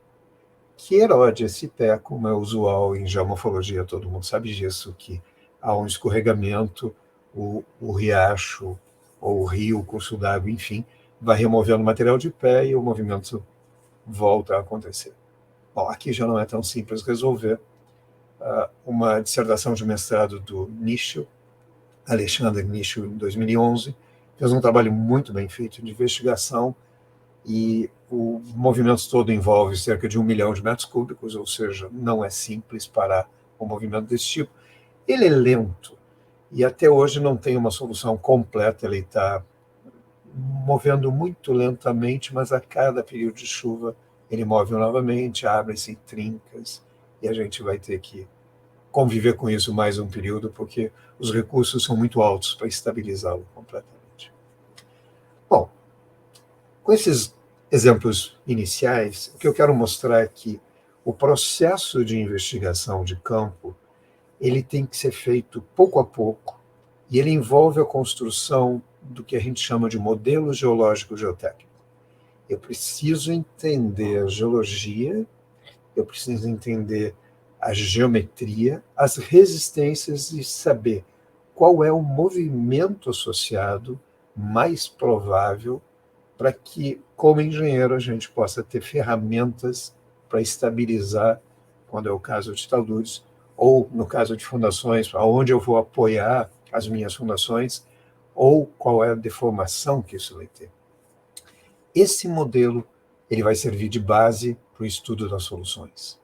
que erode esse pé, como é usual em geomorfologia, todo mundo sabe disso, que há um escorregamento, o riacho ou o rio, o curso d'água, enfim, vai removendo material de pé e o movimento volta a acontecer. Bom, aqui já não é tão simples resolver. Uma dissertação de mestrado do Nischel, Alexandre Nischel, em 2011, fez um trabalho muito bem feito de investigação, e o movimento todo envolve cerca de 1 milhão de metros cúbicos, ou seja, não é simples parar um movimento desse tipo. Ele é lento, e até hoje não tem uma solução completa, ele está movendo muito lentamente, mas a cada período de chuva ele move novamente, abre-se trincas, e a gente vai ter que conviver com isso mais um período, porque os recursos são muito altos para estabilizá-lo completamente. Bom, com esses exemplos iniciais, o que eu quero mostrar é que o processo de investigação de campo, ele tem que ser feito pouco a pouco, e ele envolve a construção do que a gente chama de modelo geológico geotécnico. Eu preciso entender a geologia, eu preciso entender a geometria, as resistências e saber qual é o movimento associado mais provável para que, como engenheiro, a gente possa ter ferramentas para estabilizar, quando é o caso de taludes, ou no caso de fundações, aonde eu vou apoiar as minhas fundações, ou qual é a deformação que isso vai ter. Esse modelo ele vai servir de base para o estudo das soluções.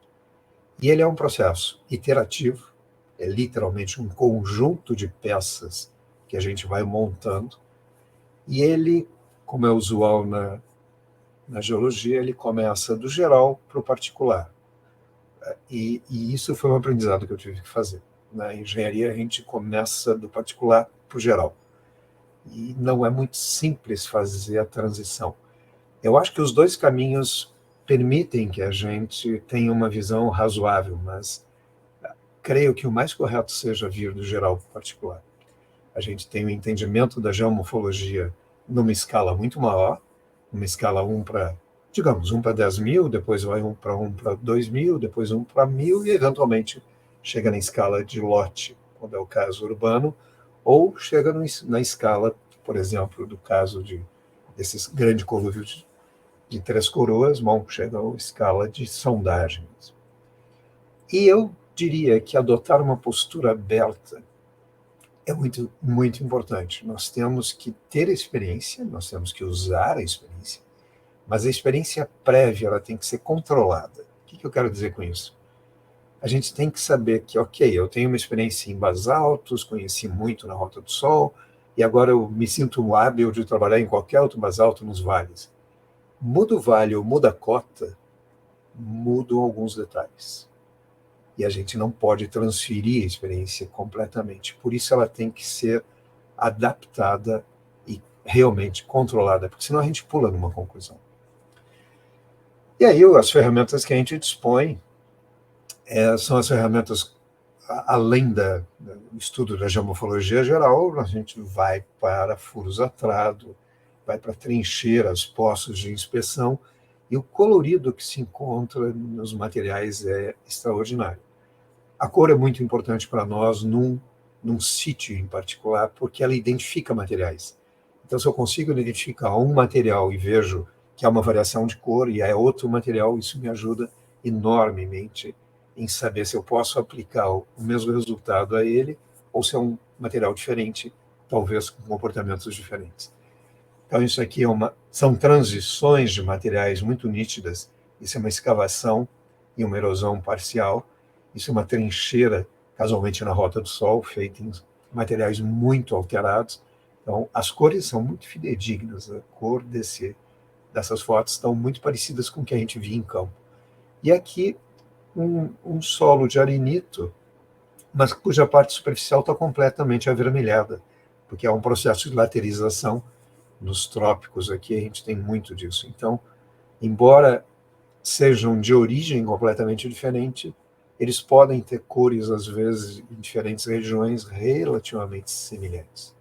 E ele é um processo iterativo, é literalmente um conjunto de peças que a gente vai montando, e ele, como é usual na geologia, ele começa do geral para o particular. E isso foi um aprendizado que eu tive que fazer. Na engenharia, a gente começa do particular para o geral. E não é muito simples fazer a transição. Eu acho que os dois caminhos permitem que a gente tenha uma visão razoável, mas creio que o mais correto seja vir do geral para o particular. A gente tem o entendimento da geomorfologia numa escala muito maior, uma escala 1 para, digamos, 1 para 10 mil, depois vai 1 para 2 mil, depois 1 para 1000, e eventualmente chega na escala de lote, quando é o caso urbano, ou chega na escala, por exemplo, do caso desses grandes colúvios de Três Coroas, bom, chega à escala de sondagens. E eu diria que adotar uma postura aberta é muito, muito importante. Nós temos que ter experiência, nós temos que usar a experiência, mas a experiência prévia ela tem que ser controlada. O que eu quero dizer com isso? A gente tem que saber que, ok, eu tenho uma experiência em basaltos, conheci muito na Rota do Sol, e agora eu me sinto hábil de trabalhar em qualquer outro basalto nos vales. Muda o vale ou muda a cota, mudam alguns detalhes. E a gente não pode transferir a experiência completamente. Por isso ela tem que ser adaptada e realmente controlada, porque senão a gente pula numa conclusão. E aí as ferramentas que a gente dispõe são as ferramentas, além do estudo da geomorfologia geral, a gente vai para furos atrado, vai para trincheiras, poços de inspeção, e o colorido que se encontra nos materiais é extraordinário. A cor é muito importante para nós num sítio em particular, porque ela identifica materiais. Então, se eu consigo identificar um material e vejo que há uma variação de cor e é outro material, isso me ajuda enormemente em saber se eu posso aplicar o mesmo resultado a ele ou se é um material diferente, talvez com comportamentos diferentes. Então, isso aqui são transições de materiais muito nítidas. Isso é uma escavação e uma erosão parcial. Isso é uma trincheira, casualmente na Rota do Sol, feita em materiais muito alterados. Então, as cores são muito fidedignas. A cor dessas fotos estão muito parecidas com o que a gente via em campo. E aqui, um solo de arenito, mas cuja parte superficial está completamente avermelhada, porque é um processo de laterização. Nos trópicos aqui a gente tem muito disso. Então, embora sejam de origem completamente diferente, eles podem ter cores, às vezes, em diferentes regiões relativamente semelhantes.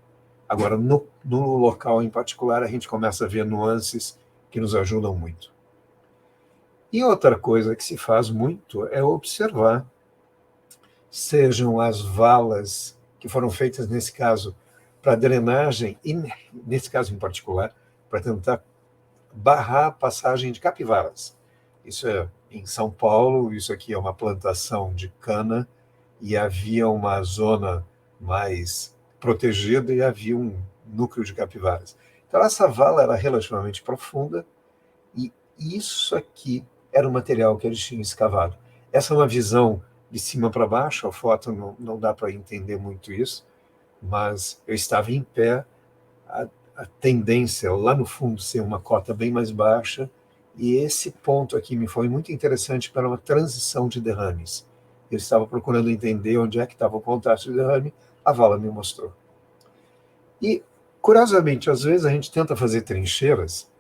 Agora, no local em particular, a gente começa a ver nuances que nos ajudam muito. E outra coisa que se faz muito é observar, sejam as valas que foram feitas, nesse caso, para drenagem, e nesse caso em particular, para tentar barrar a passagem de capivaras. Isso é em São Paulo, isso aqui é uma plantação de cana, e havia uma zona mais protegida e havia um núcleo de capivaras. Então, essa vala era relativamente profunda, e isso aqui era o material que eles tinham escavado. Essa é uma visão de cima para baixo, a foto não dá para entender muito isso, mas eu estava em pé, a tendência lá no fundo ser uma cota bem mais baixa, e esse ponto aqui me foi muito interessante para uma transição de derrames. Eu estava procurando entender onde é que estava o contraste de derrame, a vala me mostrou. E, curiosamente, às vezes a gente tenta fazer trincheiras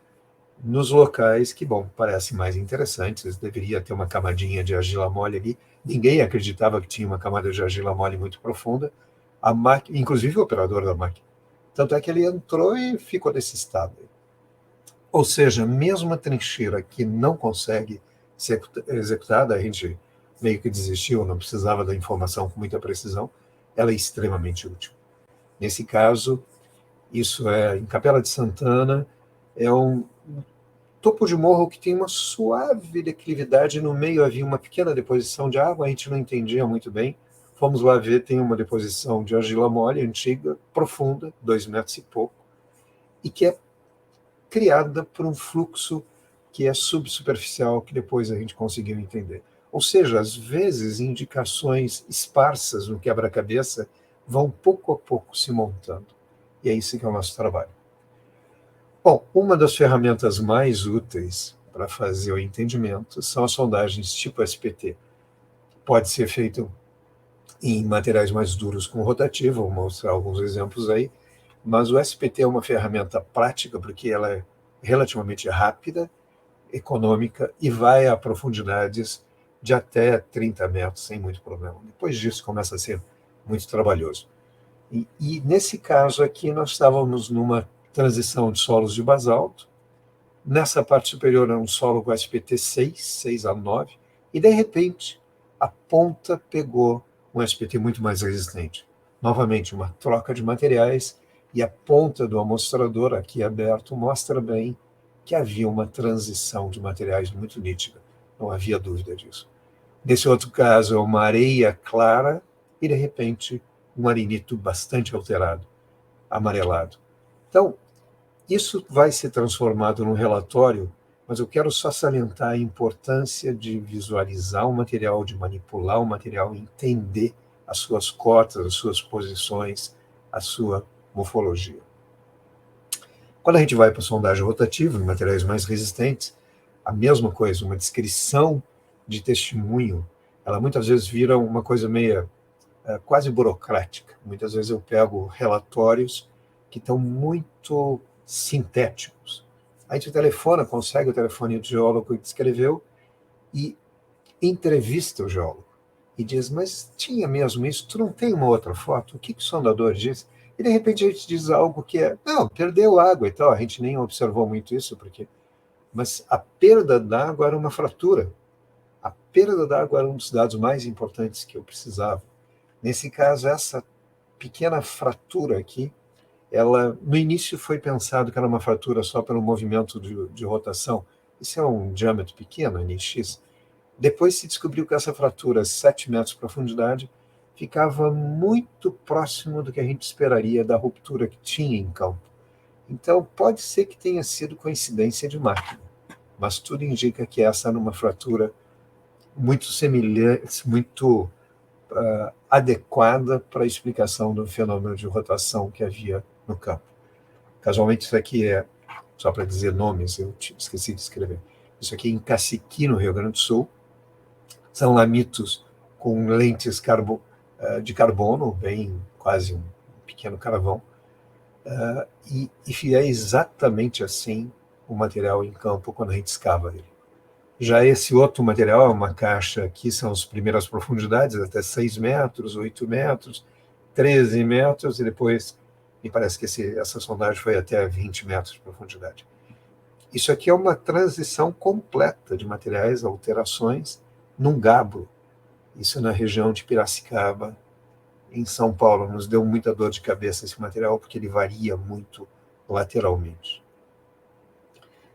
nos locais que, bom, parecem mais interessantes, deveria ter uma camadinha de argila mole ali, ninguém acreditava que tinha uma camada de argila mole muito profunda, a máquina, inclusive o operador da máquina. Tanto é que ele entrou e ficou nesse estado. Ou seja, mesmo a trincheira que não consegue ser executada, a gente meio que desistiu, não precisava da informação com muita precisão, ela é extremamente útil. Nesse caso, isso é em Capela de Santana, é um topo de morro que tem uma suave declividade, no meio havia uma pequena deposição de água, a gente não entendia muito bem, fomos lá ver, tem uma deposição de argila mole, antiga, profunda, 2 metros e pouco, e que é criada por um fluxo que é subsuperficial, que depois a gente conseguiu entender. Ou seja, às vezes, indicações esparsas no quebra-cabeça vão pouco a pouco se montando. E é isso que é o nosso trabalho. Bom, uma das ferramentas mais úteis para fazer o entendimento são as sondagens tipo SPT. Pode ser feito em materiais mais duros com rotativo, vou mostrar alguns exemplos aí, mas o SPT é uma ferramenta prática porque ela é relativamente rápida, econômica e vai a profundidades de até 30 metros sem muito problema. Depois disso começa a ser muito trabalhoso. E nesse caso aqui nós estávamos numa transição de solos de basalto, nessa parte superior era um solo com SPT 6 a 9, e de repente a ponta pegou um SPT muito mais resistente. Novamente, uma troca de materiais, e a ponta do amostrador, aqui aberto, mostra bem que havia uma transição de materiais muito nítida, não havia dúvida disso. Nesse outro caso, é uma areia clara e, de repente, um arenito bastante alterado, amarelado. Então, isso vai ser transformado num relatório, mas eu quero só salientar a importância de visualizar o material, de manipular o material, entender as suas cotas, as suas posições, a sua morfologia. Quando a gente vai para a sondagem rotativa, em materiais mais resistentes, a mesma coisa, uma descrição de testemunho, ela muitas vezes vira uma coisa meio quase burocrática. Muitas vezes eu pego relatórios que estão muito sintéticos. A gente telefona, consegue o telefone do geólogo que descreveu e entrevista o geólogo. E diz, mas tinha mesmo isso? Tu não tem uma outra foto? O que o sondador diz? E de repente a gente diz algo que não, perdeu água e tal. A gente nem observou muito isso, porque... Mas a perda d'água era uma fratura. A perda d'água era um dos dados mais importantes que eu precisava. Nesse caso, essa pequena fratura aqui, ela, no início foi pensado que era uma fratura só pelo movimento de rotação. Isso é um diâmetro pequeno, NX. Depois se descobriu que essa fratura, 7 metros de profundidade, ficava muito próximo do que a gente esperaria da ruptura que tinha em campo. Então, pode ser que tenha sido coincidência de máquina, mas tudo indica que essa era uma fratura muito semelhante, muito adequada para a explicação do fenômeno de rotação que havia no campo. Casualmente, isso aqui é, só para dizer nomes, eu esqueci de escrever, isso aqui é em Caciqui, no Rio Grande do Sul, são lamitos com lentes de carbono, bem quase um pequeno carvão, e é exatamente assim o material em campo quando a gente escava ele. Já esse outro material é uma caixa, aqui são as primeiras profundidades, até 6 metros, 8 metros, 13 metros, e depois me parece que essa sondagem foi até 20 metros de profundidade. Isso aqui é uma transição completa de materiais, alterações, num gabbro. Isso na região de Piracicaba, em São Paulo. Nos deu muita dor de cabeça esse material, porque ele varia muito lateralmente.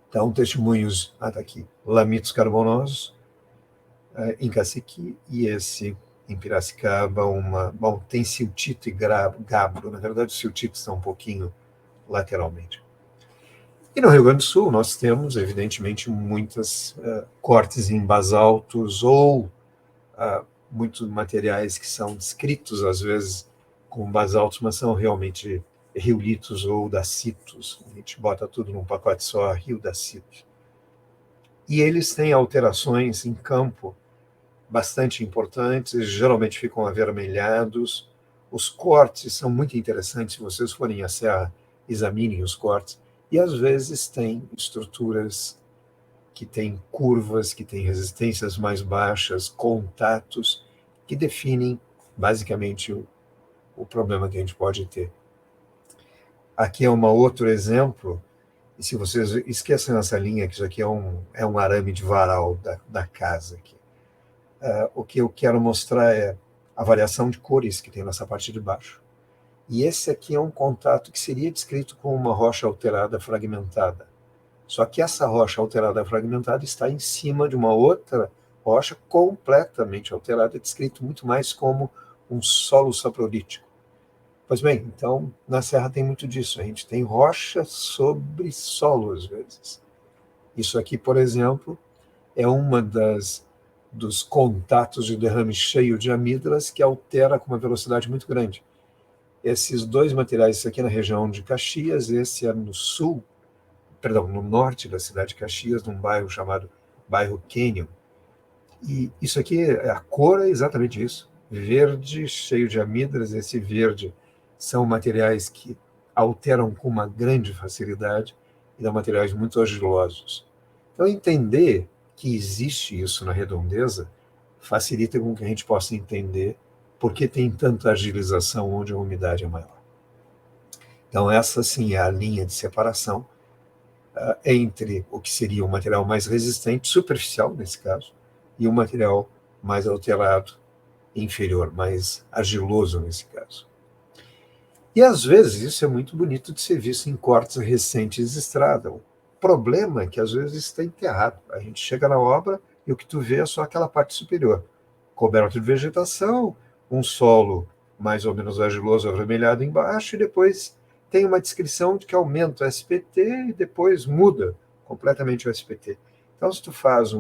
Então, testemunhos, tá aqui, lamitos carbonosos, em Caciqui, e esse em Piracicaba, tem siltito e gabbro. Na verdade, os siltitos estão um pouquinho lateralmente. E no Rio Grande do Sul, nós temos, evidentemente, muitos cortes em basaltos ou muitos materiais que são descritos, às vezes, como basaltos, mas são realmente riolitos ou dacitos. A gente bota tudo num pacote só, rio-dacitos. E eles têm alterações em campo bastante importantes, geralmente ficam avermelhados. Os cortes são muito interessantes, se vocês forem à serra, examinem os cortes. E, às vezes, tem estruturas que têm curvas, que têm resistências mais baixas, contatos, que definem, basicamente, o problema que a gente pode ter. Aqui é um outro exemplo, e se vocês esqueçam essa linha, que isso aqui é um arame de varal da casa. Aqui. O que eu quero mostrar é a variação de cores que tem nessa parte de baixo. E esse aqui é um contato que seria descrito como uma rocha alterada fragmentada. Só que essa rocha alterada fragmentada está em cima de uma outra rocha completamente alterada, descrito muito mais como um solo saprolítico. Pois bem, então, na Serra tem muito disso. A gente tem rocha sobre solo, às vezes. Isso aqui, por exemplo, é uma dos contatos de derrame cheio de amígdalas que altera com uma velocidade muito grande. Esses dois materiais, esse aqui é na região de Caxias, esse é no norte da cidade de Caxias, num bairro chamado bairro Canyon. E isso aqui, a cor é exatamente isso. Verde, cheio de amígdalas. Esse verde são materiais que alteram com uma grande facilidade e são materiais muito argilosos. Então, entender que existe isso na redondeza facilita com que a gente possa entender por que tem tanta agilização onde a umidade é maior. Então, essa sim é a linha de separação entre o que seria um material mais resistente, superficial nesse caso, e um material mais alterado, inferior, mais argiloso nesse caso. E às vezes isso é muito bonito de ser visto em cortes recentes de estrada. O problema é que às vezes está enterrado. A gente chega na obra e o que tu vê é só aquela parte superior, coberto de vegetação, um solo mais ou menos argiloso, avermelhado embaixo, e depois tem uma descrição de que aumenta o SPT e depois muda completamente o SPT. Então, se tu faz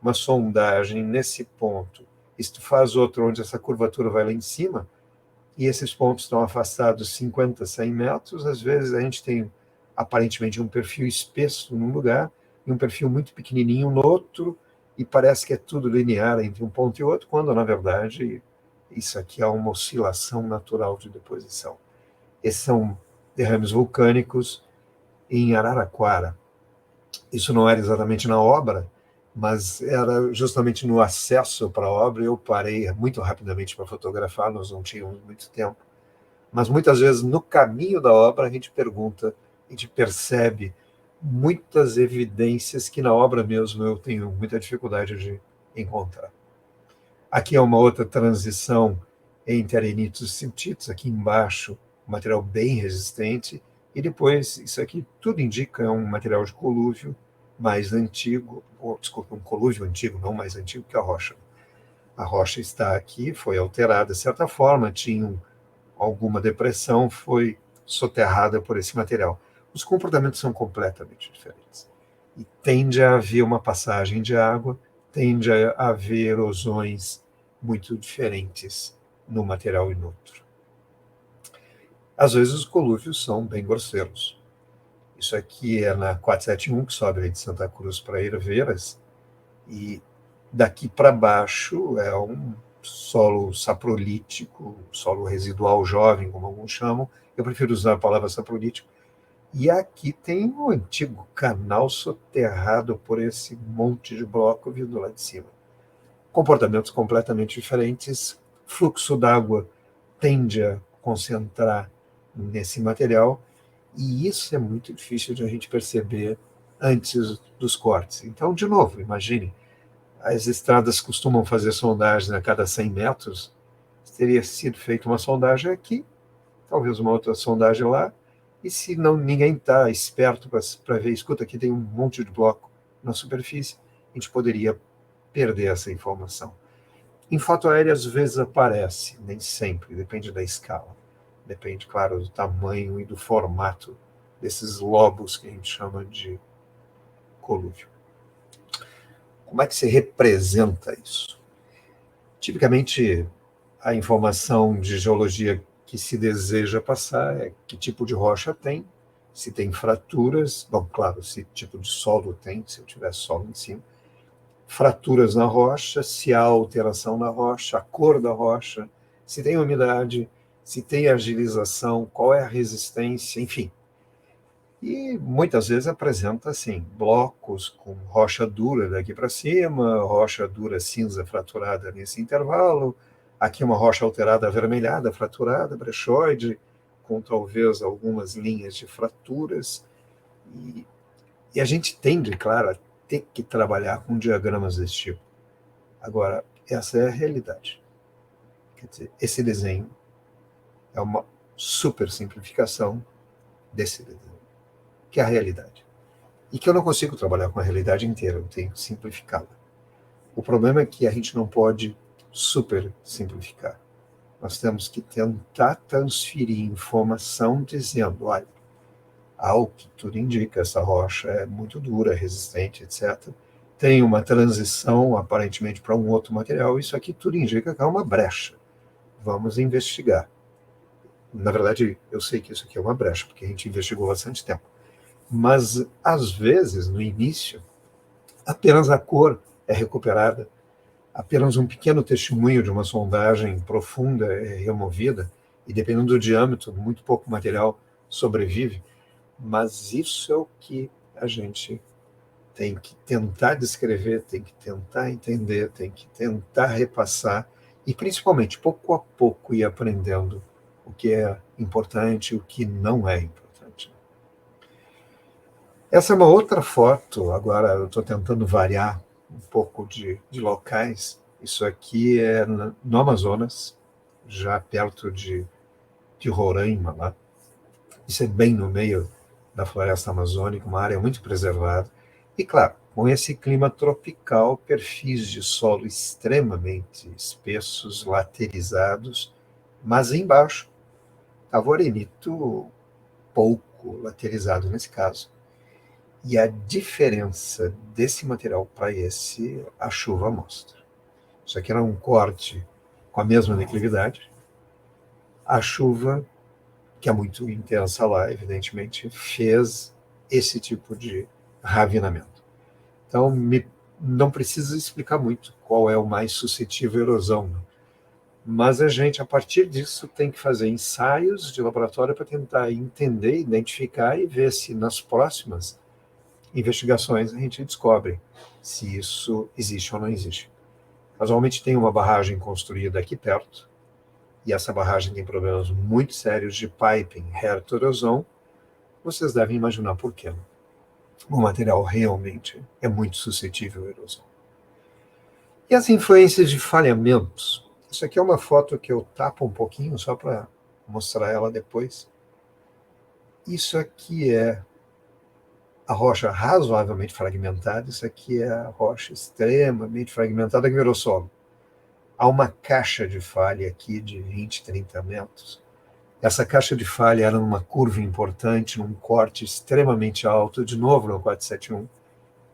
uma sondagem nesse ponto, e se tu faz outro onde essa curvatura vai lá em cima, e esses pontos estão afastados 50, 100 metros, às vezes a gente tem aparentemente um perfil espesso num lugar e um perfil muito pequenininho no outro, e parece que é tudo linear entre um ponto e outro, quando, na verdade, isso aqui é uma oscilação natural de deposição. Esses são derrames vulcânicos em Araraquara. Isso não era exatamente na obra, mas era justamente no acesso para a obra. Eu parei muito rapidamente para fotografar, nós não tínhamos muito tempo. Mas muitas vezes no caminho da obra a gente pergunta, a gente percebe muitas evidências que na obra mesmo eu tenho muita dificuldade de encontrar. Aqui é uma outra transição entre arenitos e siltitos, aqui embaixo, um material bem resistente, e depois, isso aqui tudo indica é um material de colúvio mais antigo, um colúvio antigo, não mais antigo que a rocha. A rocha está aqui, foi alterada de certa forma, tinha alguma depressão, foi soterrada por esse material. Os comportamentos são completamente diferentes. E tende a haver uma passagem de água, tende a haver erosões muito diferentes no material e no outro. Às vezes os colúvios são bem grosseiros. Isso aqui é na 471, que sobe aí de Santa Cruz para Herveiras, e daqui para baixo é um solo saprolítico, solo residual jovem, como alguns chamam. Eu prefiro usar a palavra saprolítico. E aqui tem um antigo canal soterrado por esse monte de bloco vindo lá de cima. Comportamentos completamente diferentes, fluxo d'água tende a concentrar nesse material, e isso é muito difícil de a gente perceber antes dos cortes. Então, de novo, imagine, as estradas costumam fazer sondagens a cada 100 metros, teria sido feita uma sondagem aqui, talvez uma outra sondagem lá, e se não ninguém está esperto para ver, escuta, aqui tem um monte de bloco na superfície, a gente poderia perder essa informação. Em foto aérea, às vezes aparece, nem sempre, depende da escala. Depende, claro, do tamanho e do formato desses lobos que a gente chama de colúvio. Como é que se representa isso? Tipicamente, a informação de geologia que se deseja passar é que tipo de rocha tem, se tem fraturas, bom, claro, se tipo de solo tem, se eu tiver solo em cima, fraturas na rocha, se há alteração na rocha, a cor da rocha, se tem umidade, se tem argilização, qual é a resistência, enfim. E muitas vezes apresenta assim, blocos com rocha dura daqui para cima, rocha dura cinza fraturada nesse intervalo, aqui uma rocha alterada avermelhada, fraturada, brechoide, com talvez algumas linhas de fraturas. E a gente tende, claro, a ter que trabalhar com diagramas desse tipo. Agora, essa é a realidade. Quer dizer, esse desenho é uma super simplificação desse desenho, que é a realidade. E que eu não consigo trabalhar com a realidade inteira, eu tenho que simplificá-la. O problema é que a gente não pode super simplificar. Nós temos que tentar transferir informação dizendo, olha, ao que tudo indica, essa rocha é muito dura, resistente, etc. Tem uma transição, aparentemente, para um outro material, isso aqui tudo indica que é uma brecha. Vamos investigar. Na verdade, eu sei que isso aqui é uma brecha, porque a gente investigou bastante tempo. Mas, às vezes, no início, apenas a cor é recuperada, apenas um pequeno testemunho de uma sondagem profunda é removida, e dependendo do diâmetro, muito pouco material sobrevive, mas isso é o que a gente tem que tentar descrever, tem que tentar entender, tem que tentar repassar, e principalmente, pouco a pouco, ir aprendendo o que é importante e o que não é importante. Essa é uma outra foto, agora eu estou tentando variar um pouco de locais. Isso aqui é no Amazonas, já perto de Roraima, lá. Isso é bem no meio da floresta amazônica, uma área muito preservada. E, claro, com esse clima tropical, perfis de solo extremamente espessos, laterizados, mas embaixo estava o arenito pouco laterizado nesse caso. E a diferença desse material para esse, a chuva mostra. Isso aqui era um corte com a mesma declividade. A chuva, que é muito intensa lá, evidentemente, fez esse tipo de ravinamento. Então, não precisa explicar muito qual é o mais suscetível à erosão, não. Mas a gente, a partir disso, tem que fazer ensaios de laboratório para tentar entender, identificar e ver se nas próximas investigações a gente descobre se isso existe ou não existe. Casualmente tem uma barragem construída aqui perto, e essa barragem tem problemas muito sérios de piping, erosão. Vocês devem imaginar por quê. O material realmente é muito suscetível à erosão. E as influências de falhamentos. Isso aqui é uma foto que eu tapo um pouquinho, só para mostrar ela depois. Isso aqui é a rocha razoavelmente fragmentada, isso aqui é a rocha extremamente fragmentada que virou solo. Há uma caixa de falha aqui de 20, 30 metros. Essa caixa de falha era numa curva importante, num corte extremamente alto, de novo no 471.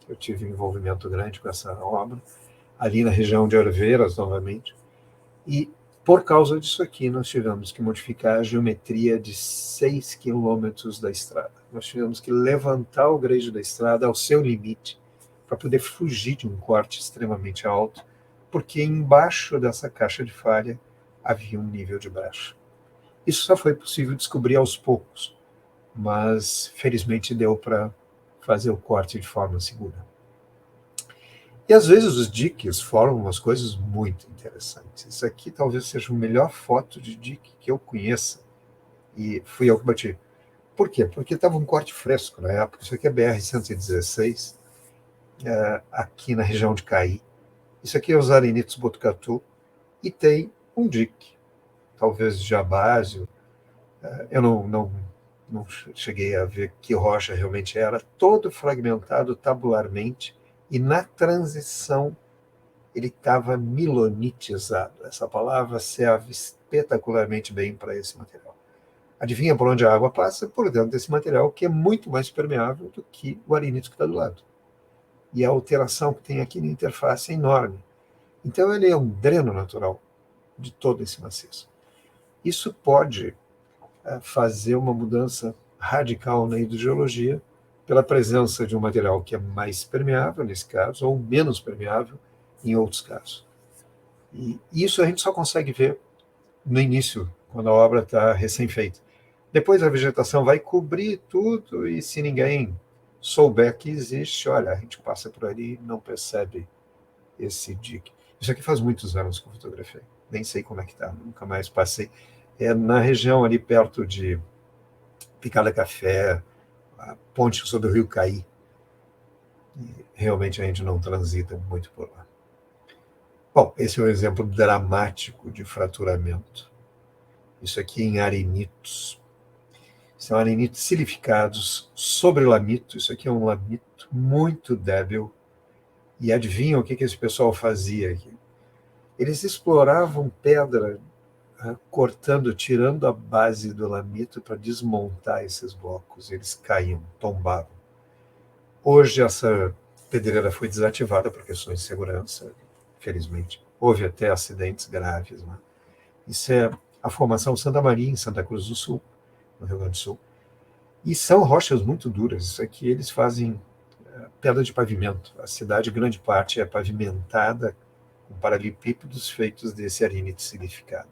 Eu tive um envolvimento grande com essa obra, ali na região de Arveiras, novamente. E, por causa disso aqui, nós tivemos que modificar a geometria de 6 quilômetros da estrada. Nós tivemos que levantar o grade da estrada ao seu limite para poder fugir de um corte extremamente alto, porque embaixo dessa caixa de falha havia um nível de brecha. Isso só foi possível descobrir aos poucos, mas felizmente deu para fazer o corte de forma segura. E às vezes os diques formam umas coisas muito interessantes. Isso aqui talvez seja a melhor foto de dique que eu conheça, e fui eu que bati. Por quê? Porque estava um corte fresco na época. Isso aqui é BR-116, aqui na região de Caí. Isso aqui é os Arenitos Botucatu, e tem um dique, talvez de Jabásio. Eu não cheguei a ver que rocha realmente era, todo fragmentado tabularmente, e na transição ele estava milonitizado. Essa palavra serve espetacularmente bem para esse material. Adivinha por onde a água passa? Por dentro desse material, que é muito mais permeável do que o arenito que está do lado. E a alteração que tem aqui na interface é enorme. Então ele é um dreno natural de todo esse maciço. Isso pode fazer uma mudança radical na hidrogeologia pela presença de um material que é mais permeável, nesse caso, ou menos permeável em outros casos. E isso a gente só consegue ver no início, quando a obra está recém-feita. Depois a vegetação vai cobrir tudo, e se ninguém souber que existe, olha, a gente passa por ali e não percebe esse dique. Isso aqui faz muitos anos que eu fotografei. Nem sei como é que está, nunca mais passei. É na região ali perto de Picada Café, a ponte sobre o rio Caí. E realmente a gente não transita muito por lá. Bom, esse é um exemplo dramático de fraturamento. Isso aqui em arenitos. São arenitos silificados sobre lamito. Isso aqui é um lamito muito débil. E adivinham o que esse pessoal fazia aqui? Eles exploravam pedra, cortando, tirando a base do lamito para desmontar esses blocos. Eles caíam, tombavam. Hoje essa pedreira foi desativada por questões de segurança, felizmente. Houve até acidentes graves, né? Isso é a formação Santa Maria, em Santa Cruz do Sul, no Rio Grande do Sul. E são rochas muito duras. Isso aqui eles fazem pedra de pavimento. A cidade, grande parte, é pavimentada com paralelepípedos feitos desse arenito silificado.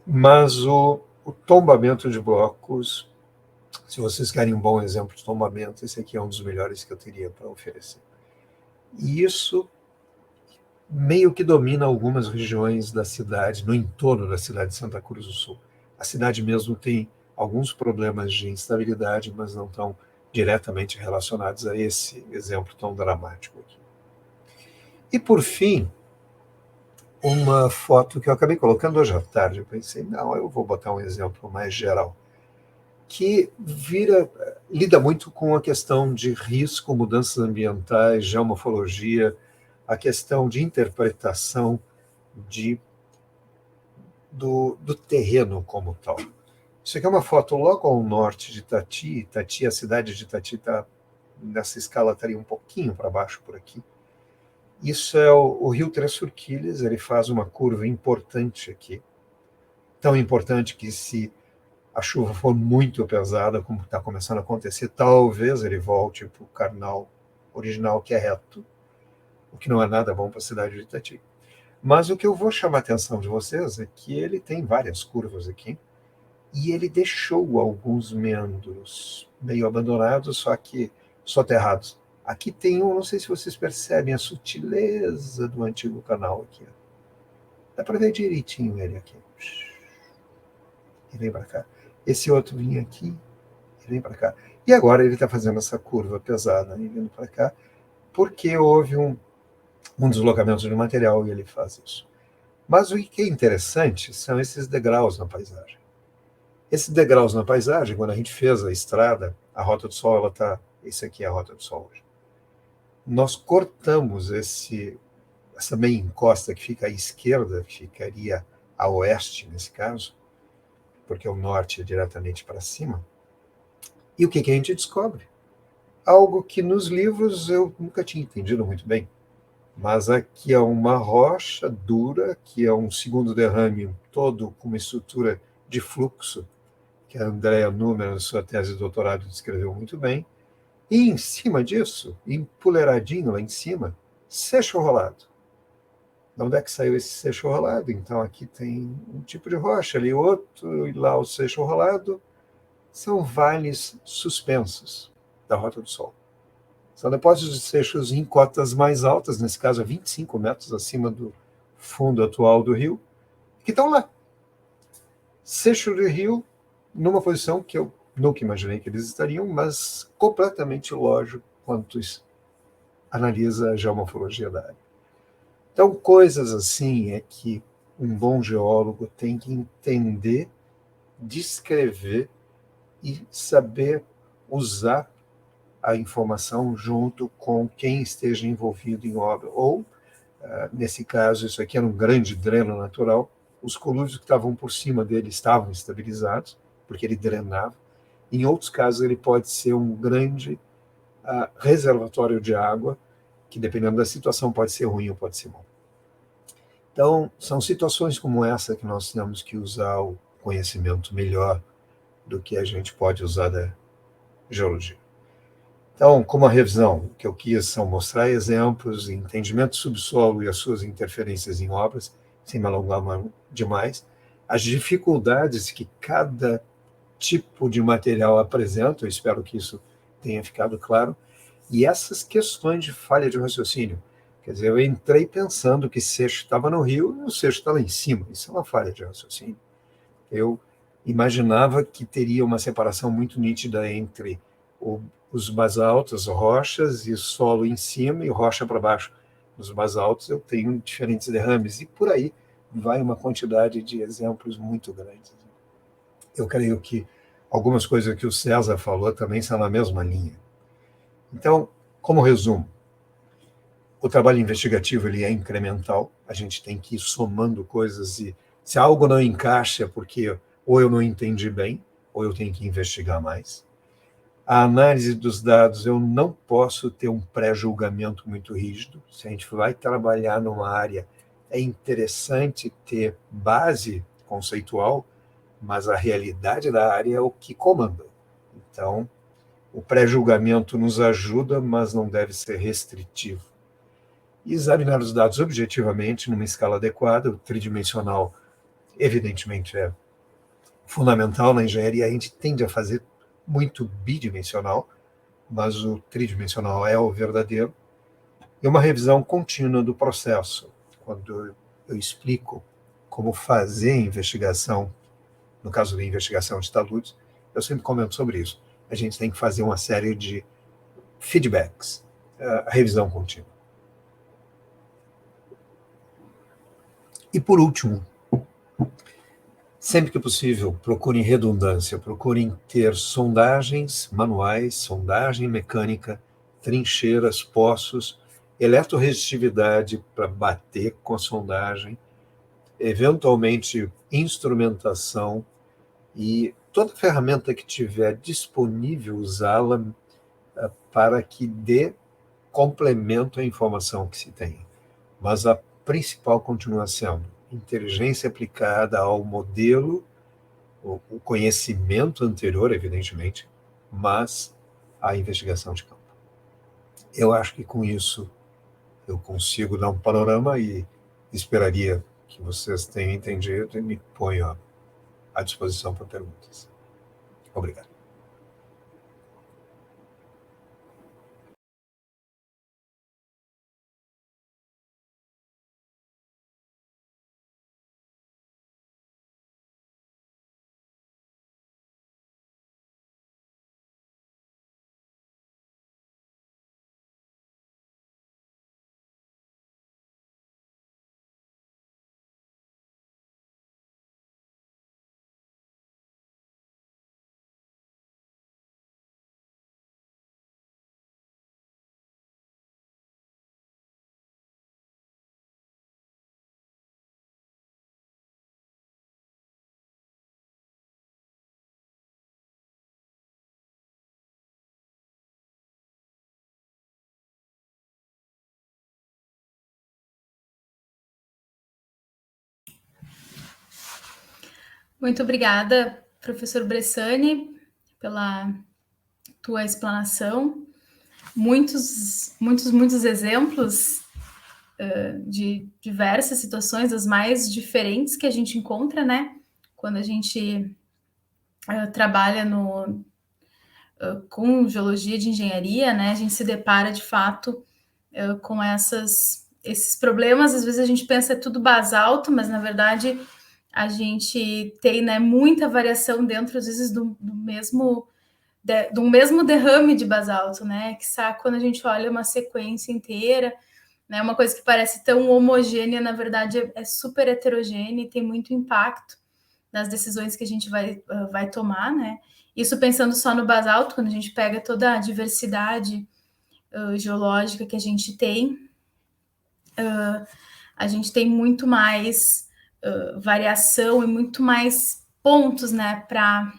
Mas o tombamento de blocos, se vocês querem um bom exemplo de tombamento, esse aqui é um dos melhores que eu teria para oferecer. E isso meio que domina algumas regiões da cidade, no entorno da cidade de Santa Cruz do Sul. A cidade mesmo tem alguns problemas de instabilidade, mas não estão diretamente relacionados a esse exemplo tão dramático aqui. E, por fim, uma foto que eu acabei colocando hoje à tarde. Eu pensei, não, eu vou botar um exemplo mais geral, que lida muito com a questão de risco, mudanças ambientais, geomorfologia, a questão de interpretação do terreno como tal. Isso aqui é uma foto logo ao norte de Itati. Itati, a cidade de Itati está nessa escala, estaria um pouquinho para baixo por aqui. Isso é o rio Três Forquilhas. Ele faz uma curva importante aqui, tão importante que se a chuva for muito pesada, como está começando a acontecer, talvez ele volte para o canal original, que é reto, o que não é nada bom para a cidade de Itati. Mas o que eu vou chamar a atenção de vocês é que ele tem várias curvas aqui, e ele deixou alguns meandros meio abandonados, só que soterrados. Aqui tem não sei se vocês percebem a sutileza do antigo canal aqui. Dá para ver direitinho ele aqui. E vem para cá. Esse outro vinha aqui, e vem para cá. E agora ele está fazendo essa curva pesada, e vindo para cá, porque houve um deslocamento de material e ele faz isso. Mas o que é interessante são esses degraus na paisagem. Esses degraus na paisagem, quando a gente fez a estrada, a Rota do Sol, esse aqui é a Rota do Sol hoje. Nós cortamos essa meia encosta que fica à esquerda, que ficaria a oeste nesse caso, porque o norte é diretamente para cima. E o que a gente descobre? Algo que nos livros eu nunca tinha entendido muito bem. Mas aqui é uma rocha dura, que é um segundo derrame todo com uma estrutura de fluxo, que a Andrea Número, na sua tese de doutorado, descreveu muito bem. E em cima disso, empoleiradinho lá em cima, seixo rolado. De onde é que saiu esse seixo rolado? Então aqui tem um tipo de rocha, ali outro, e lá o seixo rolado, são vales suspensos da Rota do Sol. São depósitos de seixos em cotas mais altas, nesse caso a 25 metros acima do fundo atual do rio, que estão lá. Seixo do rio, numa posição que eu nunca imaginei que eles estariam, mas completamente lógico quando analisa a geomorfologia da área. Então, coisas assim é que um bom geólogo tem que entender, descrever e saber usar a informação junto com quem esteja envolvido em obra. Ou, nesse caso, isso aqui era um grande dreno natural, os colúvios que estavam por cima dele estavam estabilizados, porque ele drenava. Em outros casos, ele pode ser um grande reservatório de água, que dependendo da situação pode ser ruim ou pode ser bom. Então, são situações como essa que nós temos que usar o conhecimento melhor do que a gente pode usar da geologia. Então, como a revisão, o que eu quis são mostrar exemplos, entendimento do subsolo e as suas interferências em obras, sem me alongar demais, as dificuldades que cada tipo de material apresenta, eu espero que isso tenha ficado claro, e essas questões de falha de raciocínio. Quer dizer, eu entrei pensando que seixo estava no rio e o seixo está lá em cima. Isso é uma falha de raciocínio. Eu imaginava que teria uma separação muito nítida entre os basaltos, rochas, e solo em cima e rocha para baixo. Nos basaltos eu tenho diferentes derrames, e por aí vai uma quantidade de exemplos muito grandes. Eu creio que algumas coisas que o César falou também são na mesma linha. Então, como resumo, o trabalho investigativo ele é incremental, a gente tem que ir somando coisas, e se algo não encaixa, porque ou eu não entendi bem, ou eu tenho que investigar mais. A análise dos dados, eu não posso ter um pré-julgamento muito rígido. Se a gente vai trabalhar numa área, é interessante ter base conceitual, mas a realidade da área é o que comanda. Então, o pré-julgamento nos ajuda, mas não deve ser restritivo. E examinar os dados objetivamente, numa escala adequada, o tridimensional, evidentemente, é fundamental na engenharia. A gente tende a fazer muito bidimensional, mas o tridimensional é o verdadeiro. E uma revisão contínua do processo. Quando eu explico como fazer a investigação, no caso da investigação de taludes, eu sempre comento sobre isso. A gente tem que fazer uma série de feedbacks, a revisão contínua. E por último, sempre que possível, procurem redundância, procurem ter sondagens manuais, sondagem mecânica, trincheiras, poços, eletroresistividade para bater com a sondagem, eventualmente instrumentação, e toda ferramenta que tiver disponível, usá-la para que dê complemento à informação que se tem. Mas a principal continua sendo inteligência aplicada ao modelo, o conhecimento anterior, evidentemente, mas a investigação de campo. Eu acho que com isso eu consigo dar um panorama e esperaria que vocês tenham entendido e me ponham à disposição para perguntas. Obrigado. Muito obrigada, professor Bressani, pela tua explanação. Muitos exemplos de diversas situações, as mais diferentes que a gente encontra, né? Quando a gente trabalha com geologia de engenharia, né, a gente se depara de fato com esses problemas. Às vezes a gente pensa é tudo basalto, mas na verdade a gente tem, né, muita variação dentro, às vezes, do mesmo derrame de basalto, né? Que quando a gente olha uma sequência inteira, né, uma coisa que parece tão homogênea, na verdade é super heterogênea e tem muito impacto nas decisões que a gente vai tomar, né? Isso pensando só no basalto, quando a gente pega toda a diversidade geológica que a gente tem muito mais variação e muito mais pontos, né, para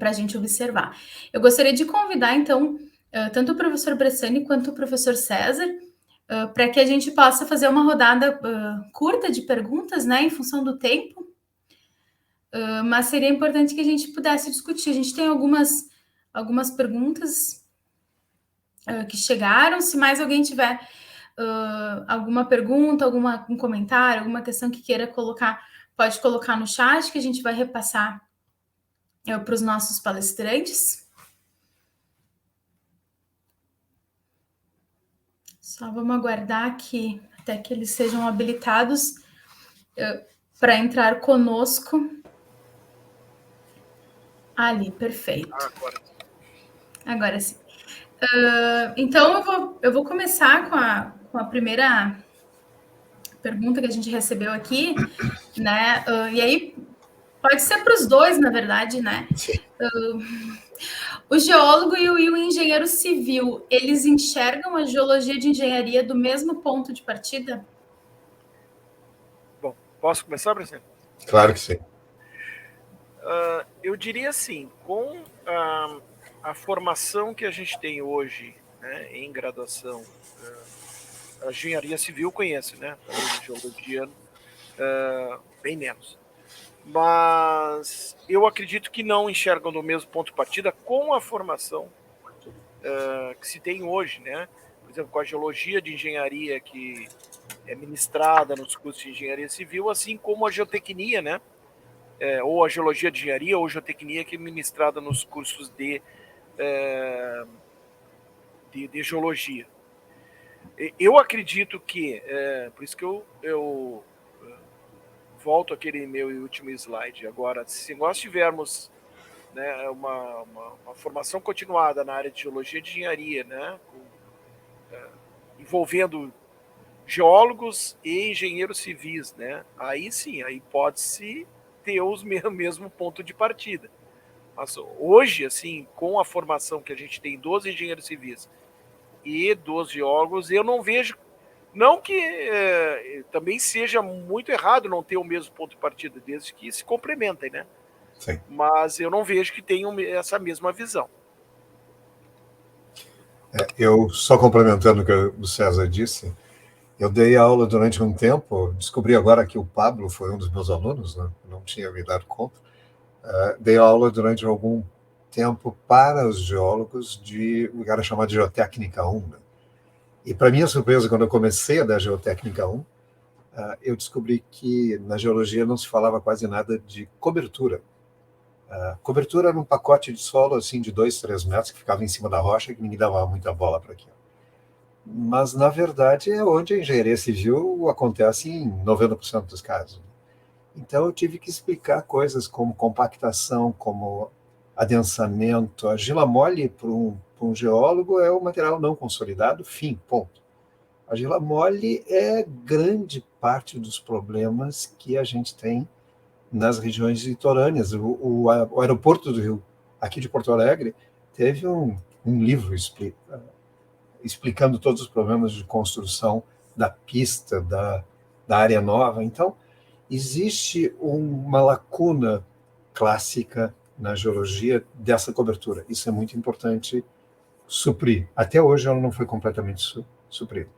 a gente observar. Eu gostaria de convidar, então, tanto o professor Bressani quanto o professor César, para que a gente possa fazer uma rodada curta de perguntas, né, em função do tempo, mas seria importante que a gente pudesse discutir. A gente tem algumas perguntas que chegaram. Se mais alguém tiver alguma pergunta, algum comentário, alguma questão que queira colocar, pode colocar no chat, que a gente vai repassar para os nossos palestrantes. Só vamos aguardar aqui até que eles sejam habilitados para entrar conosco. Ali, perfeito. Agora sim. Então, eu vou começar com a primeira pergunta que a gente recebeu aqui, né? E aí, pode ser para os dois, na verdade, né? O geólogo e o engenheiro civil, eles enxergam a geologia de engenharia do mesmo ponto de partida? Bom, posso começar, presidente? Claro que sim. Eu diria assim, com a formação que a gente tem hoje, né, em graduação, a engenharia civil conhece, né? A geologia bem menos. Mas eu acredito que não enxergam do mesmo ponto de partida com a formação que se tem hoje, né? Por exemplo, com a geologia de engenharia que é ministrada nos cursos de engenharia civil, assim como a geotecnia, né? Ou a geologia de engenharia ou geotecnia que é ministrada nos cursos de geologia. Eu acredito que, por isso que eu volto àquele meu último slide. Agora, se nós tivermos, né, uma formação continuada na área de geologia de engenharia, né, envolvendo geólogos e engenheiros civis, né, aí sim, aí pode-se ter o mesmo ponto de partida. Mas hoje, assim, com a formação que a gente tem dos engenheiros civis e dos geólogos, eu não vejo, não que também seja muito errado não ter o mesmo ponto de partida, desde que se complementem, né? Sim. Mas eu não vejo que tenham essa mesma visão. Eu, só complementando o que o César disse, eu dei aula durante um tempo, descobri agora que o Pablo foi um dos meus alunos, né? Não tinha me dado conta. Dei aula durante algum tempo para os geólogos de um lugar chamado Geotécnica 1. Né? E, para minha surpresa, quando eu comecei a dar Geotécnica 1, eu descobri que na geologia não se falava quase nada de cobertura. Cobertura era um pacote de solo assim, de 2, 3 metros que ficava em cima da rocha, que ninguém dava muita bola para aquilo. Mas, na verdade, é onde a engenharia civil acontece em 90% dos casos. Então, eu tive que explicar coisas como compactação, como adensamento. A argila mole, para um geólogo, é um material não consolidado, fim, ponto. A argila mole é grande parte dos problemas que a gente tem nas regiões litorâneas. O aeroporto do Rio, aqui de Porto Alegre, teve um livro explicando todos os problemas de construção da pista, da área nova. Então, existe uma lacuna clássica na geologia dessa cobertura. Isso é muito importante suprir. Até hoje ela não foi completamente suprida.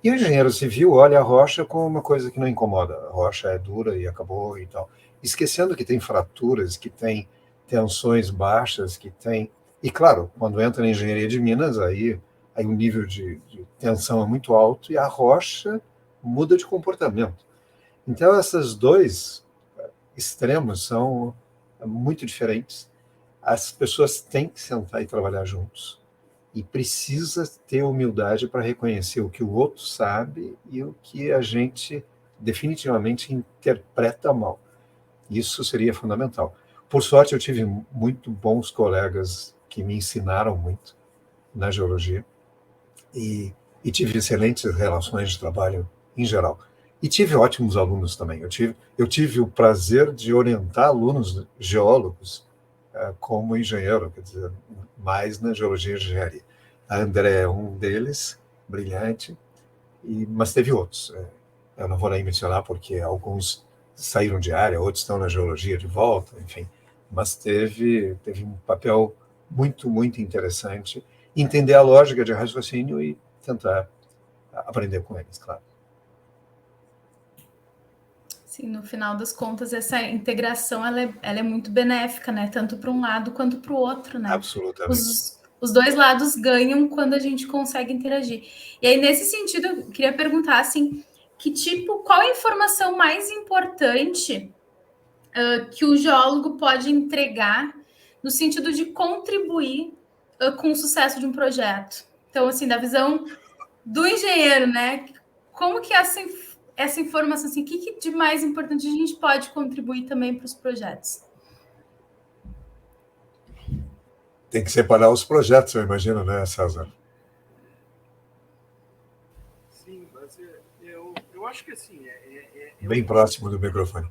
E o engenheiro civil olha a rocha como uma coisa que não incomoda. A rocha é dura e acabou e tal. Esquecendo que tem fraturas, que tem tensões baixas, que tem... E, claro, quando entra na engenharia de Minas, aí o nível de tensão é muito alto e a rocha muda de comportamento. Então, esses dois extremos são muito diferentes, as pessoas têm que sentar e trabalhar juntos. E precisa ter humildade para reconhecer o que o outro sabe e o que a gente definitivamente interpreta mal. Isso seria fundamental. Por sorte, eu tive muito bons colegas que me ensinaram muito na geologia e tive excelentes relações de trabalho em geral. E tive ótimos alunos também. Eu tive o prazer de orientar alunos geólogos como engenheiro, quer dizer, mais na geologia e engenharia. A André é um deles, brilhante, mas teve outros. Eu não vou nem mencionar porque alguns saíram de área, outros estão na geologia de volta, enfim. Mas teve um papel muito, muito interessante. Entender a lógica de raciocínio e tentar aprender com eles, claro. Sim, no final das contas, essa integração ela é muito benéfica, né? Tanto para um lado quanto para o outro, né? Absolutamente. Os dois lados ganham quando a gente consegue interagir. E aí, nesse sentido, eu queria perguntar assim, qual a informação mais importante que o geólogo pode entregar no sentido de contribuir com o sucesso de um projeto? Então, assim, da visão do engenheiro, né? Como que essa informação, assim, o que de mais importante a gente pode contribuir também para os projetos? Tem que separar os projetos, eu imagino, né, César? Sim, mas eu acho que assim... Bem próximo do microfone.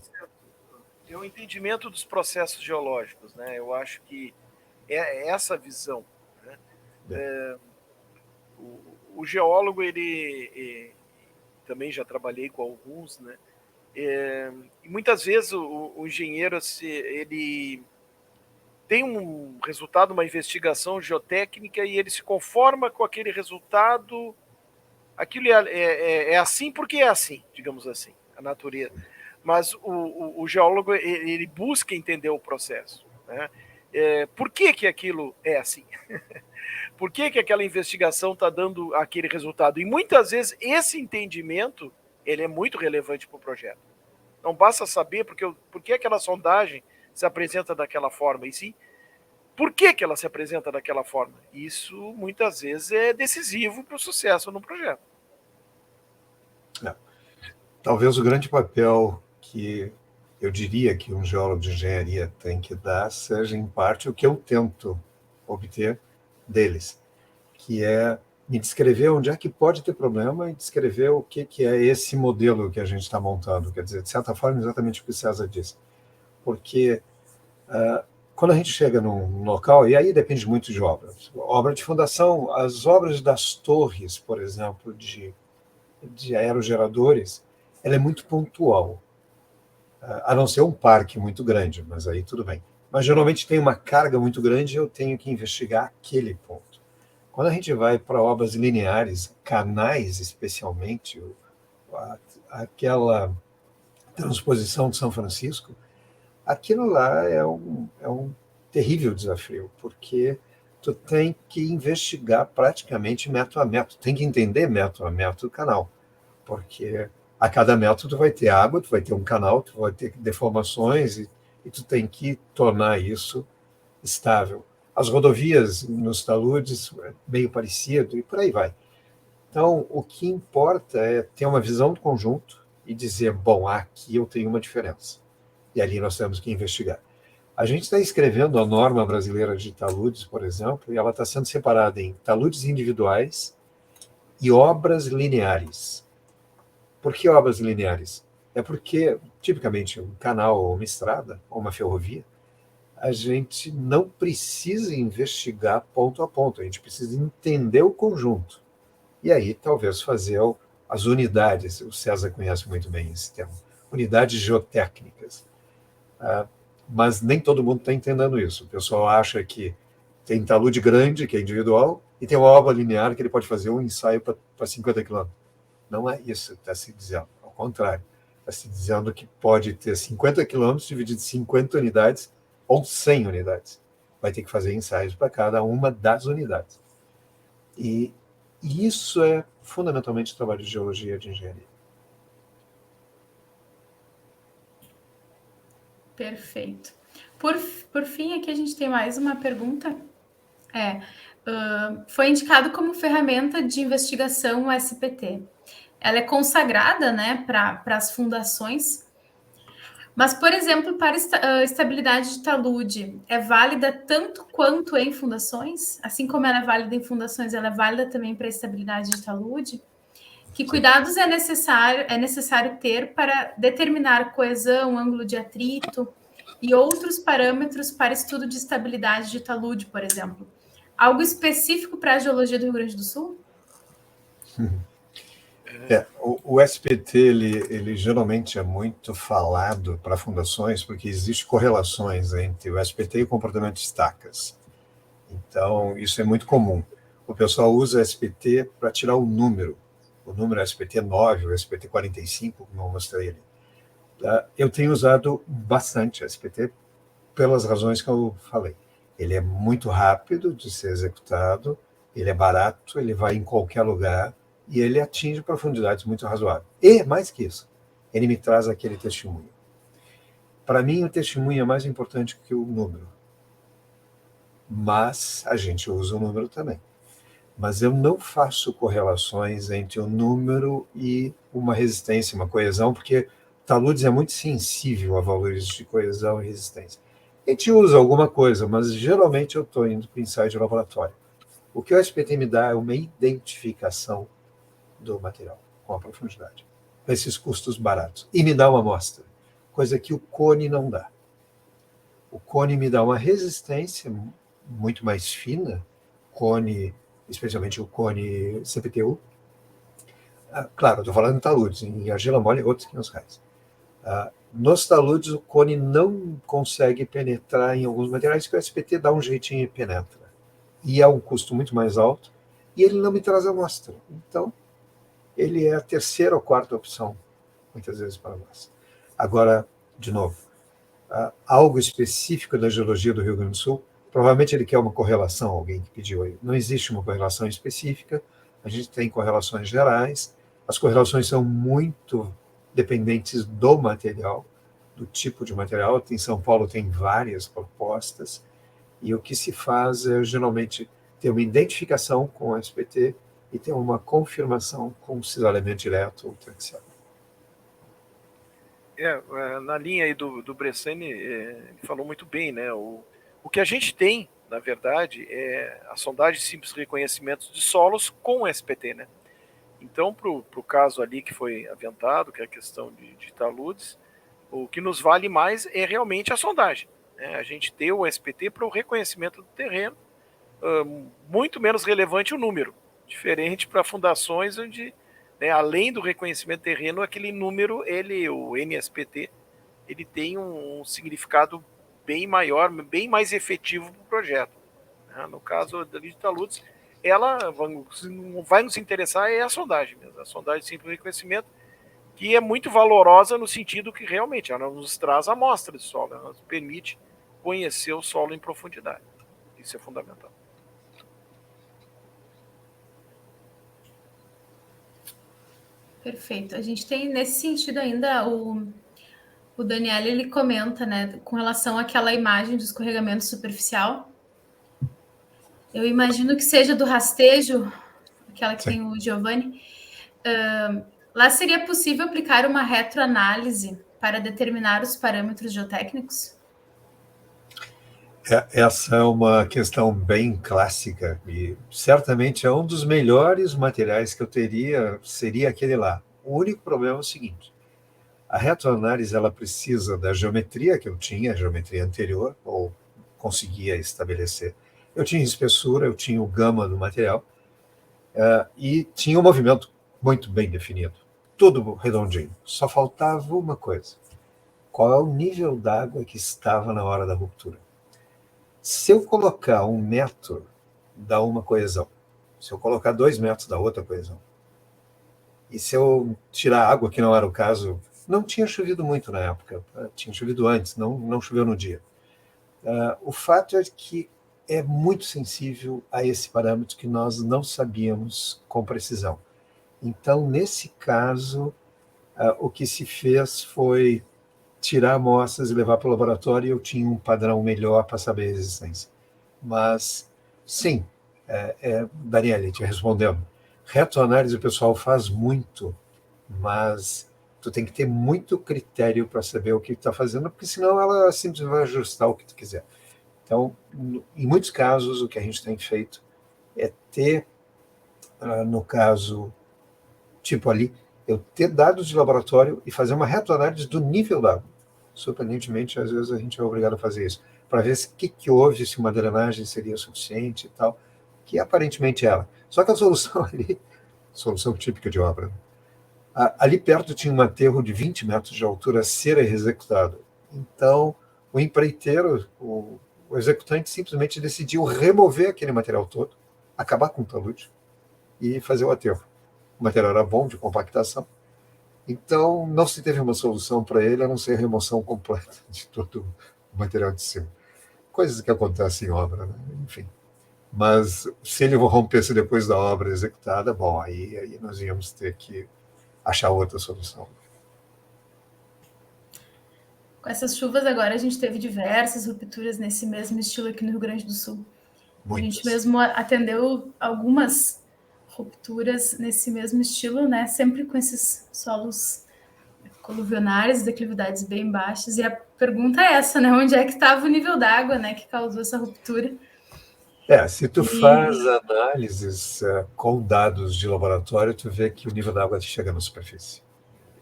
É o entendimento dos processos geológicos, né? Eu acho que é essa visão, né? O geólogo, ele também já trabalhei com alguns, né? E muitas vezes o engenheiro, ele tem um resultado, uma investigação geotécnica e ele se conforma com aquele resultado. Aquilo é assim porque é assim, digamos assim, a natureza. Mas o geólogo, ele busca entender o processo, né? Por que aquilo é assim? Por que aquela investigação está dando aquele resultado? E muitas vezes esse entendimento ele é muito relevante para o projeto. Não basta saber por que aquela sondagem se apresenta daquela forma, e sim por que ela se apresenta daquela forma. Isso muitas vezes é decisivo para o sucesso no projeto. Talvez o grande papel que eu diria que um geólogo de engenharia tem que dar seja, em parte, o que eu tento obter deles, que é me descrever onde é que pode ter problema e descrever o que é esse modelo que a gente está montando. Quer dizer, de certa forma, exatamente o que o César disse. Porque quando a gente chega num local, e aí depende muito de obras, obra de fundação, as obras das torres, por exemplo, de aerogeradores, ela é muito pontual, a não ser um parque muito grande, mas aí tudo bem. Mas geralmente tem uma carga muito grande e eu tenho que investigar aquele ponto. Quando a gente vai para obras lineares, canais especialmente, aquela transposição de São Francisco, aquilo lá é um terrível desafio, porque tu tem que investigar praticamente metro a metro, tem que entender metro a metro do canal, porque a cada metro tu vai ter água, tu vai ter um canal, tu vai ter deformações e tu tem que tornar isso estável. As rodovias nos taludes, meio parecido, e por aí vai. Então, o que importa é ter uma visão do conjunto e dizer, bom, aqui eu tenho uma diferença. E ali nós temos que investigar. A gente está escrevendo a norma brasileira de taludes, por exemplo, e ela está sendo separada em taludes individuais e obras lineares. Por que obras lineares? É porque, tipicamente, um canal ou uma estrada, ou uma ferrovia, a gente não precisa investigar ponto a ponto, a gente precisa entender o conjunto. E aí, talvez, fazer as unidades, o César conhece muito bem esse termo, unidades geotécnicas. Mas nem todo mundo está entendendo isso. O pessoal acha que tem talude grande, que é individual, e tem uma obra linear que ele pode fazer um ensaio para 50 quilômetros. Não é isso que está se dizendo, ao contrário. Está se dizendo que pode ter 50 quilômetros dividido em 50 unidades ou 100 unidades. Vai ter que fazer ensaios para cada uma das unidades. E isso é fundamentalmente o trabalho de geologia e de engenharia. Perfeito. Por fim, aqui a gente tem mais uma pergunta. Foi indicado como ferramenta de investigação o SPT. Ela é consagrada, né, para as fundações. Mas, por exemplo, para estabilidade de talude, é válida tanto quanto em fundações? Assim como ela é válida em fundações, ela é válida também para a estabilidade de talude? Que cuidados é necessário ter para determinar coesão, ângulo de atrito e outros parâmetros para estudo de estabilidade de talude, por exemplo? Algo específico para a geologia do Rio Grande do Sul? O SPT, ele geralmente é muito falado para fundações, porque existem correlações entre o SPT e o comportamento de estacas. Então, isso é muito comum. O pessoal usa SPT para tirar o número SPT 9, o SPT 45, como eu mostrei ali. Eu tenho usado bastante SPT pelas razões que eu falei. Ele é muito rápido de ser executado, ele é barato, ele vai em qualquer lugar, e ele atinge profundidades muito razoáveis. E, mais que isso, ele me traz aquele testemunho. Para mim, o testemunho é mais importante que o número. Mas a gente usa o número também. Mas eu não faço correlações entre o número e uma resistência, uma coesão, porque taludes é muito sensível a valores de coesão e resistência. A gente usa alguma coisa, mas geralmente eu estou indo para o ensaio de laboratório. O que o SPT me dá é uma identificação do material, com a profundidade, com esses custos baratos. E me dá uma amostra, coisa que o cone não dá. O cone me dá uma resistência muito mais fina, especialmente o cone CPTU. Claro, estou falando em taludes, em argila mole, outros 500 reais. Nos taludes, o cone não consegue penetrar em alguns materiais que o SPT dá um jeitinho e penetra. E é um custo muito mais alto, e ele não me traz amostra. Então, ele é a terceira ou quarta opção, muitas vezes, para nós. Agora, de novo, algo específico da geologia do Rio Grande do Sul, provavelmente ele quer uma correlação, alguém que pediu aí. Não existe uma correlação específica, a gente tem correlações gerais, as correlações são muito dependentes do material, do tipo de material. Em São Paulo tem várias propostas, e o que se faz é, geralmente, ter uma identificação com o SPT e ter uma confirmação com cisalhamento direto ou terciário. Na linha aí do Bressani, ele falou muito bem, né? O que a gente tem, na verdade, é a sondagem de simples reconhecimento de solos com SPT, né? Então, para o caso ali que foi aventado, que é a questão de taludes, o que nos vale mais é realmente a sondagem, né? A gente ter o SPT para o reconhecimento do terreno, muito menos relevante o número, diferente para fundações onde, né, além do reconhecimento terreno, aquele número, o NSPT, ele tem um significado bem maior, bem mais efetivo para o projeto. No caso da de taludes, ela vai nos interessar é a sondagem mesmo, a sondagem de simples reconhecimento, que é muito valorosa no sentido que realmente ela nos traz a amostra de solo, ela nos permite conhecer o solo em profundidade. Isso é fundamental. Perfeito. A gente tem, nesse sentido ainda, o Daniel, ele comenta, né, com relação àquela imagem do escorregamento superficial. Eu imagino que seja do rastejo, aquela que tem o Giovanni. Lá seria possível aplicar uma retroanálise para determinar os parâmetros geotécnicos? Essa é uma questão bem clássica e certamente é um dos melhores materiais que eu teria, seria aquele lá. O único problema é o seguinte: a retroanálise ela precisa da geometria que eu tinha, a geometria anterior, ou conseguia estabelecer. Eu tinha espessura, eu tinha o gama do material e tinha um movimento muito bem definido, tudo redondinho. Só faltava uma coisa: qual é o nível d'água que estava na hora da ruptura? Se eu colocar 1 metro, dá uma coesão. Se eu colocar 2 metros, dá outra coesão. E se eu tirar água, que não era o caso, não tinha chovido muito na época, tinha chovido antes, não choveu no dia. O fato é que é muito sensível a esse parâmetro que nós não sabíamos com precisão. Então, nesse caso, o que se fez foi tirar amostras e levar para o laboratório, e eu tinha um padrão melhor para saber a resistência. Mas, sim, Daniele, te respondendo, retroanálise o pessoal faz muito, mas tu tem que ter muito critério para saber o que está fazendo, porque senão ela simplesmente vai ajustar o que tu quiser. Então, em muitos casos, o que a gente tem feito é ter, no caso, tipo ali, eu ter dados de laboratório e fazer uma retroanálise do nível da água. Surpreendentemente, às vezes a gente é obrigado a fazer isso, para ver o que houve, se uma drenagem seria suficiente e tal, que aparentemente era. Só que a solução ali, solução típica de obra, ali perto tinha um aterro de 20 metros de altura a ser executado. Então, o empreiteiro, o executante simplesmente decidiu remover aquele material todo, acabar com o talude e fazer o aterro. O material era bom, de compactação. Então, não se teve uma solução para ele, a não ser a remoção completa de todo o material de cima. Coisas que acontecem em obra, né? Enfim. Mas se ele rompesse depois da obra executada, bom, aí nós íamos ter que achar outra solução. Com essas chuvas agora, a gente teve diversas rupturas nesse mesmo estilo aqui no Rio Grande do Sul. Muitas. A gente mesmo atendeu algumas rupturas nesse mesmo estilo, né? Sempre com esses solos coluvionários, declividades bem baixas. E a pergunta é essa, né? Onde é que estava o nível d'água, né, que causou essa ruptura? Se tu faz análises com dados de laboratório, tu vê que o nível d'água chega na superfície.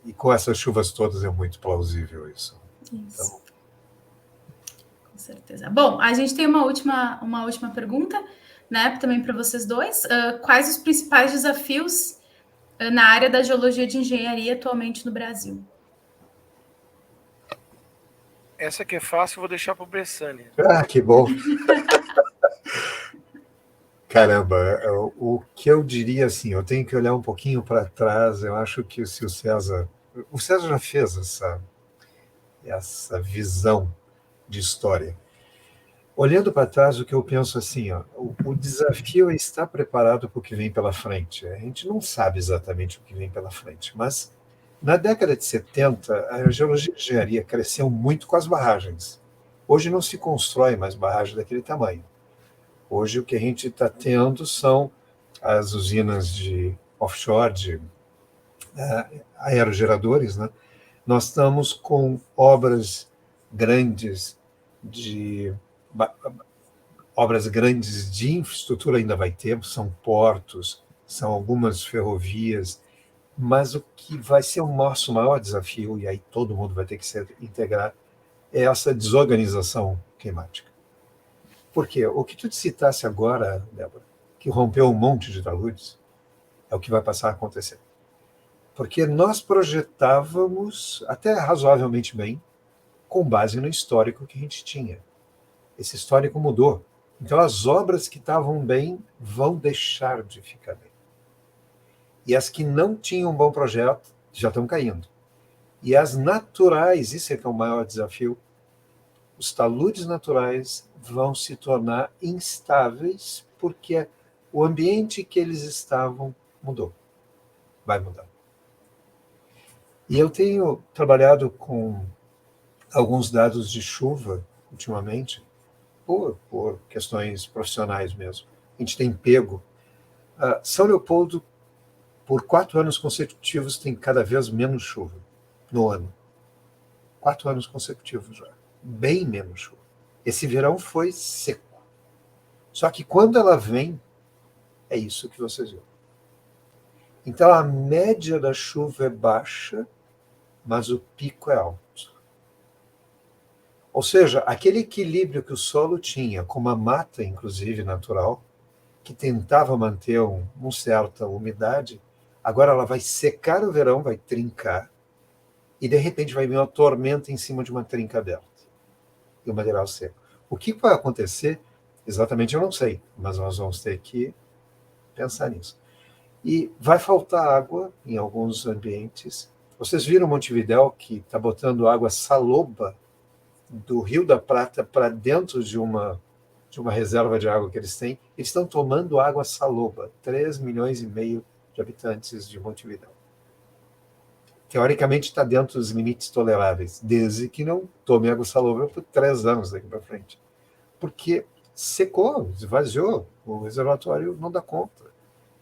E com essas chuvas todas é muito plausível isso. Então... Com certeza. Bom, a gente tem uma última pergunta, né, também para vocês dois. Quais os principais desafios na área da geologia de engenharia atualmente no Brasil? Essa que é fácil, eu vou deixar para o Bressani. Que bom! Caramba, o que eu diria assim, eu tenho que olhar um pouquinho para trás, eu acho que se o César já fez essa visão de história. Olhando para trás, o que eu penso assim, o desafio é estar preparado para o que vem pela frente. A gente não sabe exatamente o que vem pela frente, mas na década de 70, a geologia de engenharia cresceu muito com as barragens. Hoje não se constrói mais barragem daquele tamanho. Hoje o que a gente está tendo são as usinas de offshore, de aerogeradores, né? Nós estamos com obras grandes de infraestrutura, ainda vai ter, são portos, são algumas ferrovias, mas o que vai ser o nosso maior desafio, e aí todo mundo vai ter que se integrar, é essa desorganização climática. Por quê? O que tu citasse agora, Débora, que rompeu um monte de taludes, é o que vai passar a acontecer. Porque nós projetávamos até razoavelmente bem, com base no histórico que a gente tinha. Esse histórico mudou. Então, as obras que estavam bem vão deixar de ficar bem. E as que não tinham um bom projeto já estão caindo. E as naturais, isso é que é o maior desafio, os taludes naturais vão se tornar instáveis porque o ambiente que eles estavam mudou. Vai mudar. E eu tenho trabalhado com alguns dados de chuva, ultimamente, por questões profissionais mesmo. A gente tem pego. São Leopoldo, por 4 anos consecutivos, tem cada vez menos chuva no ano. 4 anos consecutivos já. Bem menos chuva. Esse verão foi seco. Só que quando ela vem, é isso que vocês viram. Então a média da chuva é baixa, mas o pico é alto. Ou seja, aquele equilíbrio que o solo tinha, com uma mata, inclusive, natural, que tentava manter uma certa umidade, agora ela vai secar o verão, vai trincar, e de repente vai vir uma tormenta em cima de uma trinca aberta. E o material seco. O que vai acontecer, exatamente eu não sei, mas nós vamos ter que pensar nisso. E vai faltar água em alguns ambientes. Vocês viram Montevidéu, que está botando água saloba do Rio da Prata para dentro de uma reserva de água que eles têm. Eles estão tomando água saloba, 3,5 milhões de habitantes de Montevidéu. teoricamente está dentro dos limites toleráveis, desde que não tome água salobra por 3 anos daqui para frente. Porque secou, esvaziou, o reservatório não dá conta.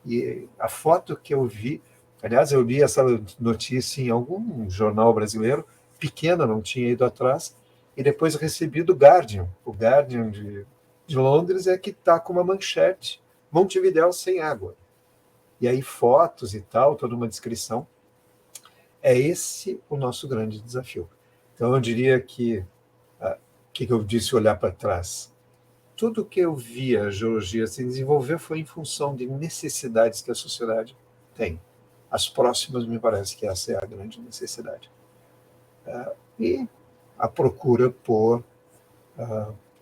E a foto que eu vi, aliás, eu li essa notícia em algum jornal brasileiro, pequena, não tinha ido atrás, e depois recebi do Guardian. O Guardian de Londres é que está com uma manchete, Montevidéu sem água. E aí fotos e tal, toda uma descrição. É esse o nosso grande desafio. Então, eu diria que o que eu disse olhar para trás? Tudo que eu vi a geologia se desenvolver foi em função de necessidades que a sociedade tem. As próximas, me parece que essa é a grande necessidade. E a procura por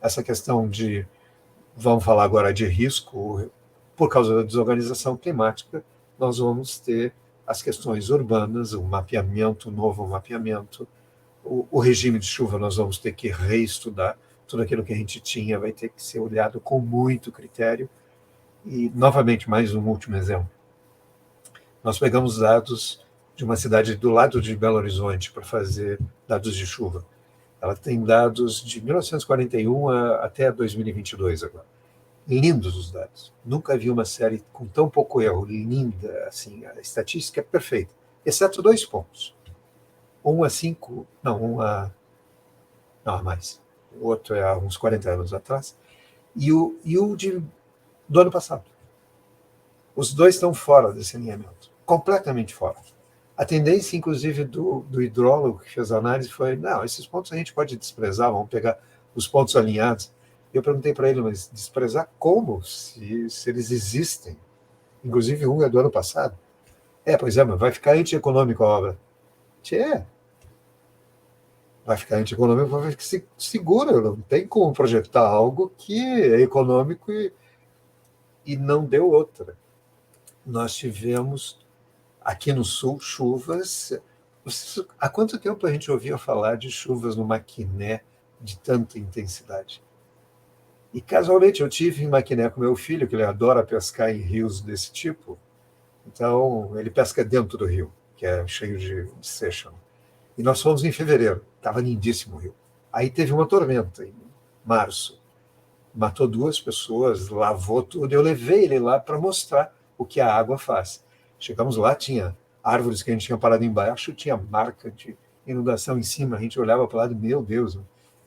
essa questão de, vamos falar agora de risco, por causa da desorganização climática, nós vamos ter as questões urbanas, o mapeamento, o novo mapeamento, o regime de chuva nós vamos ter que reestudar, tudo aquilo que a gente tinha vai ter que ser olhado com muito critério. E, novamente, mais um último exemplo. Nós pegamos dados de uma cidade do lado de Belo Horizonte para fazer dados de chuva. Ela tem dados de 1941 até 2022 agora. Lindos os dados. Nunca vi uma série com tão pouco erro, linda, assim, a estatística é perfeita, exceto 2 pontos. 1 a 5, não, 1 a... não, a mais. O outro é há uns 40 anos atrás. E o do ano passado. Os 2 estão fora desse alinhamento, completamente fora. A tendência, inclusive, do hidrólogo que fez a análise foi, não, esses pontos a gente pode desprezar, vamos pegar os pontos alinhados. E eu perguntei para ele, mas desprezar como? Se eles existem. Inclusive, um é do ano passado. Pois é, mas vai ficar antieconômico a obra. Vai ficar antieconômico, vai ficar segura. Não tem como projetar algo que é econômico e não deu outra. Nós tivemos, aqui no Sul, chuvas... Há quanto tempo a gente ouvia falar de chuvas no Maquiné de tanta intensidade? E, casualmente, eu tive em Maquiné com meu filho, que ele adora pescar em rios desse tipo. Então, ele pesca dentro do rio, que é cheio de seixão. E nós fomos em fevereiro, estava lindíssimo o rio. Aí teve uma tormenta, em março. Matou 2 pessoas, lavou tudo. Eu levei ele lá para mostrar o que a água faz. Chegamos lá, tinha árvores que a gente tinha parado embaixo, tinha marca de inundação em cima. A gente olhava para o lado, meu Deus,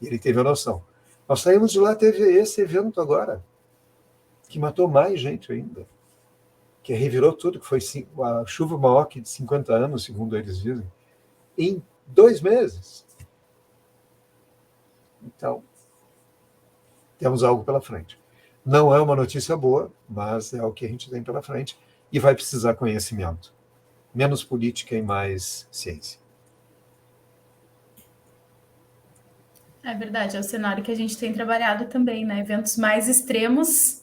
e ele teve a noção. Nós saímos de lá, teve esse evento agora, que matou mais gente ainda, que revirou tudo, que foi a chuva maior que de 50 anos, segundo eles dizem, em 2 meses. Então, temos algo pela frente. Não é uma notícia boa, mas é o que a gente tem pela frente, e vai precisar conhecimento. Menos política e mais ciência. É verdade, é o cenário que a gente tem trabalhado também, né? Eventos mais extremos,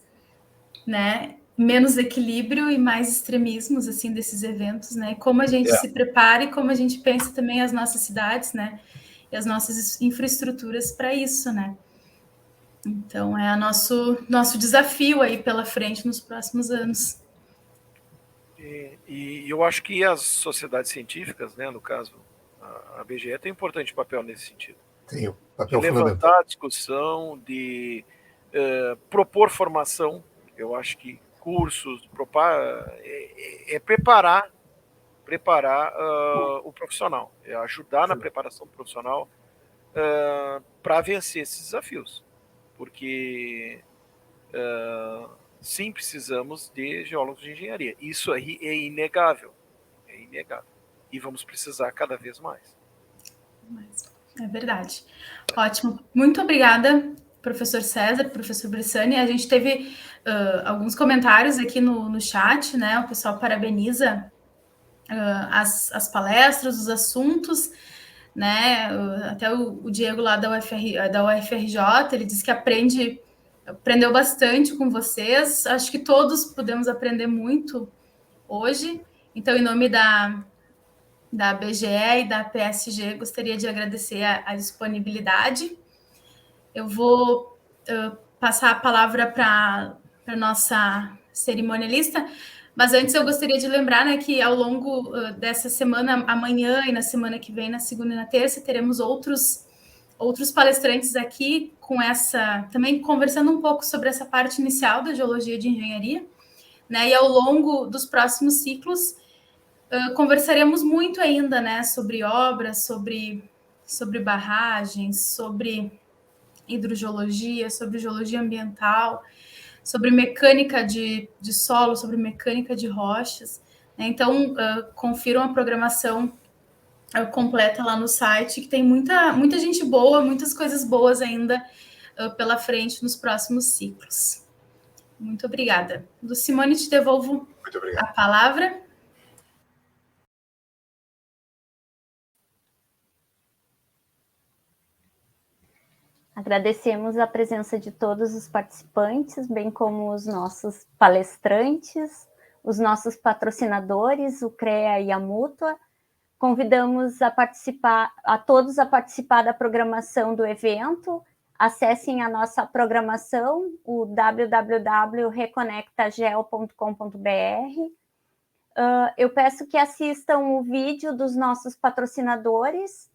né? Menos equilíbrio e mais extremismos, assim, desses eventos, né? Como a gente se prepara e como a gente pensa também as nossas cidades, né? E as nossas infraestruturas para isso, né? Então, é o nosso desafio aí pela frente nos próximos anos. E eu acho que as sociedades científicas, né, no caso, a BGE tem um importante papel nesse sentido. Tem o papel de levantar a discussão, de propor formação. Eu acho que cursos, preparar o profissional, ajudar na preparação profissional para vencer esses desafios, porque sim, precisamos de geólogos de engenharia. Isso aí é inegável, e vamos precisar cada vez mais. É verdade. Ótimo. Muito obrigada, professor César, professor Bressani. A gente teve alguns comentários aqui no chat, né? O pessoal parabeniza as palestras, os assuntos, né? Até o Diego lá da UFRJ, ele disse que aprendeu bastante com vocês. Acho que todos podemos aprender muito hoje. Então, em nome da BGE e da PSG, gostaria de agradecer a disponibilidade. Eu vou passar a palavra para a nossa cerimonialista. Mas antes eu gostaria de lembrar, né, que ao longo dessa semana, amanhã e na semana que vem, na segunda e na terça, teremos outros palestrantes aqui também conversando um pouco sobre essa parte inicial da geologia de engenharia, né? E ao longo dos próximos ciclos conversaremos muito ainda, né, sobre obras, sobre barragens, sobre hidrogeologia, sobre geologia ambiental, sobre mecânica de solo, sobre mecânica de rochas, né? Então, confiram a programação completa lá no site, que tem muita gente boa, muitas coisas boas ainda pela frente nos próximos ciclos. Muito obrigada. Lucimone, te devolvo a palavra. Agradecemos a presença de todos os participantes, bem como os nossos palestrantes, os nossos patrocinadores, o CREA e a Mútua. Convidamos a todos a participar da programação do evento. Acessem a nossa programação, o www.reconectagel.com.br. Eu peço que assistam o vídeo dos nossos patrocinadores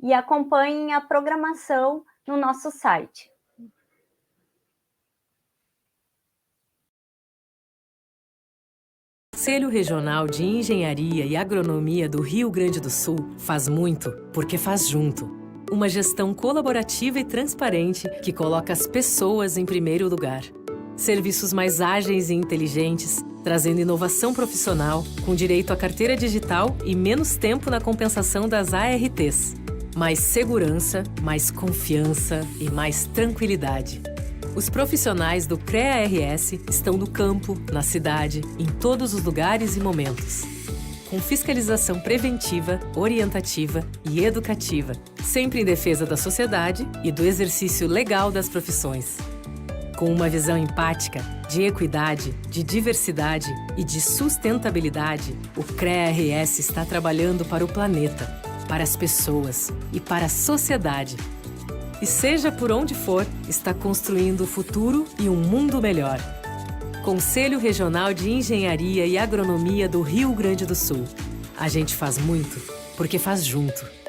e acompanhem a programação no nosso site. O Conselho Regional de Engenharia e Agronomia do Rio Grande do Sul faz muito porque faz junto. Uma gestão colaborativa e transparente que coloca as pessoas em primeiro lugar. Serviços mais ágeis e inteligentes, trazendo inovação profissional, com direito à carteira digital e menos tempo na compensação das ARTs. Mais segurança, mais confiança e mais tranquilidade. Os profissionais do CREA-RS estão no campo, na cidade, em todos os lugares e momentos. Com fiscalização preventiva, orientativa e educativa, sempre em defesa da sociedade e do exercício legal das profissões. Com uma visão empática, de equidade, de diversidade e de sustentabilidade, o CREA-RS está trabalhando para o planeta, para as pessoas e para a sociedade. E seja por onde for, está construindo o futuro e um mundo melhor. Conselho Regional de Engenharia e Agronomia do Rio Grande do Sul. A gente faz muito porque faz junto.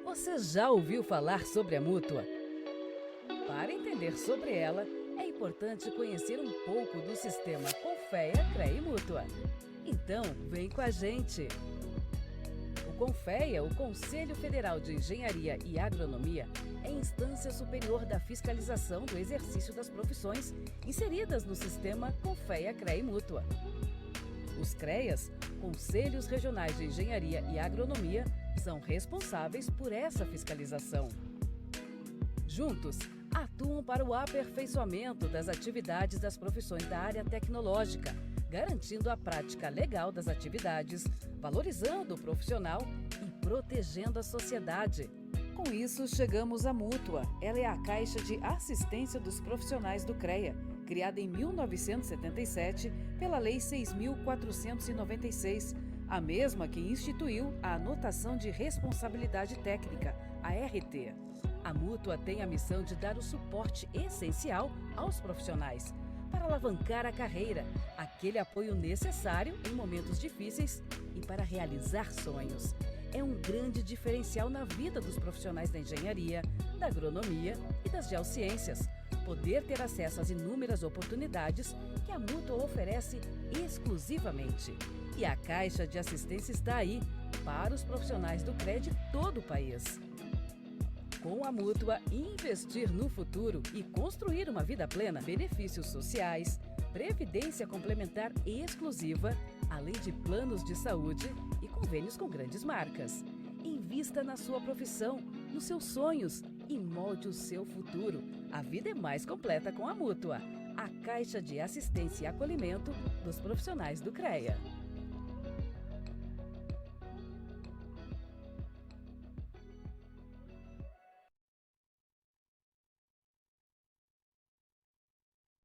Você já ouviu falar sobre a Mútua? Para entender sobre ela, é importante conhecer um pouco do sistema Confea, CREA e Mútua. Então, vem com a gente! O Confea, o Conselho Federal de Engenharia e Agronomia, é a instância superior da fiscalização do exercício das profissões inseridas no sistema Confea, CREA e Mútua. Os CREAs, Conselhos Regionais de Engenharia e Agronomia, são responsáveis por essa fiscalização. Juntos, atuam para o aperfeiçoamento das atividades das profissões da área tecnológica, garantindo a prática legal das atividades, valorizando o profissional e protegendo a sociedade. Com isso, chegamos à Mútua. Ela é a Caixa de Assistência dos Profissionais do CREA, criada em 1977 pela Lei 6.496, a mesma que instituiu a Anotação de Responsabilidade Técnica, a RT. A Mútua tem a missão de dar o suporte essencial aos profissionais para alavancar a carreira, aquele apoio necessário em momentos difíceis e para realizar sonhos. É um grande diferencial na vida dos profissionais da engenharia, da agronomia e das geociências, poder ter acesso às inúmeras oportunidades que a Mútua oferece exclusivamente. E a Caixa de Assistência está aí para os profissionais do CREA de todo o país. Com a Mútua, investir no futuro e construir uma vida plena, benefícios sociais, previdência complementar exclusiva, além de planos de saúde e convênios com grandes marcas. Invista na sua profissão, nos seus sonhos e molde o seu futuro. A vida é mais completa com a Mútua, a Caixa de Assistência e Acolhimento dos profissionais do CREA.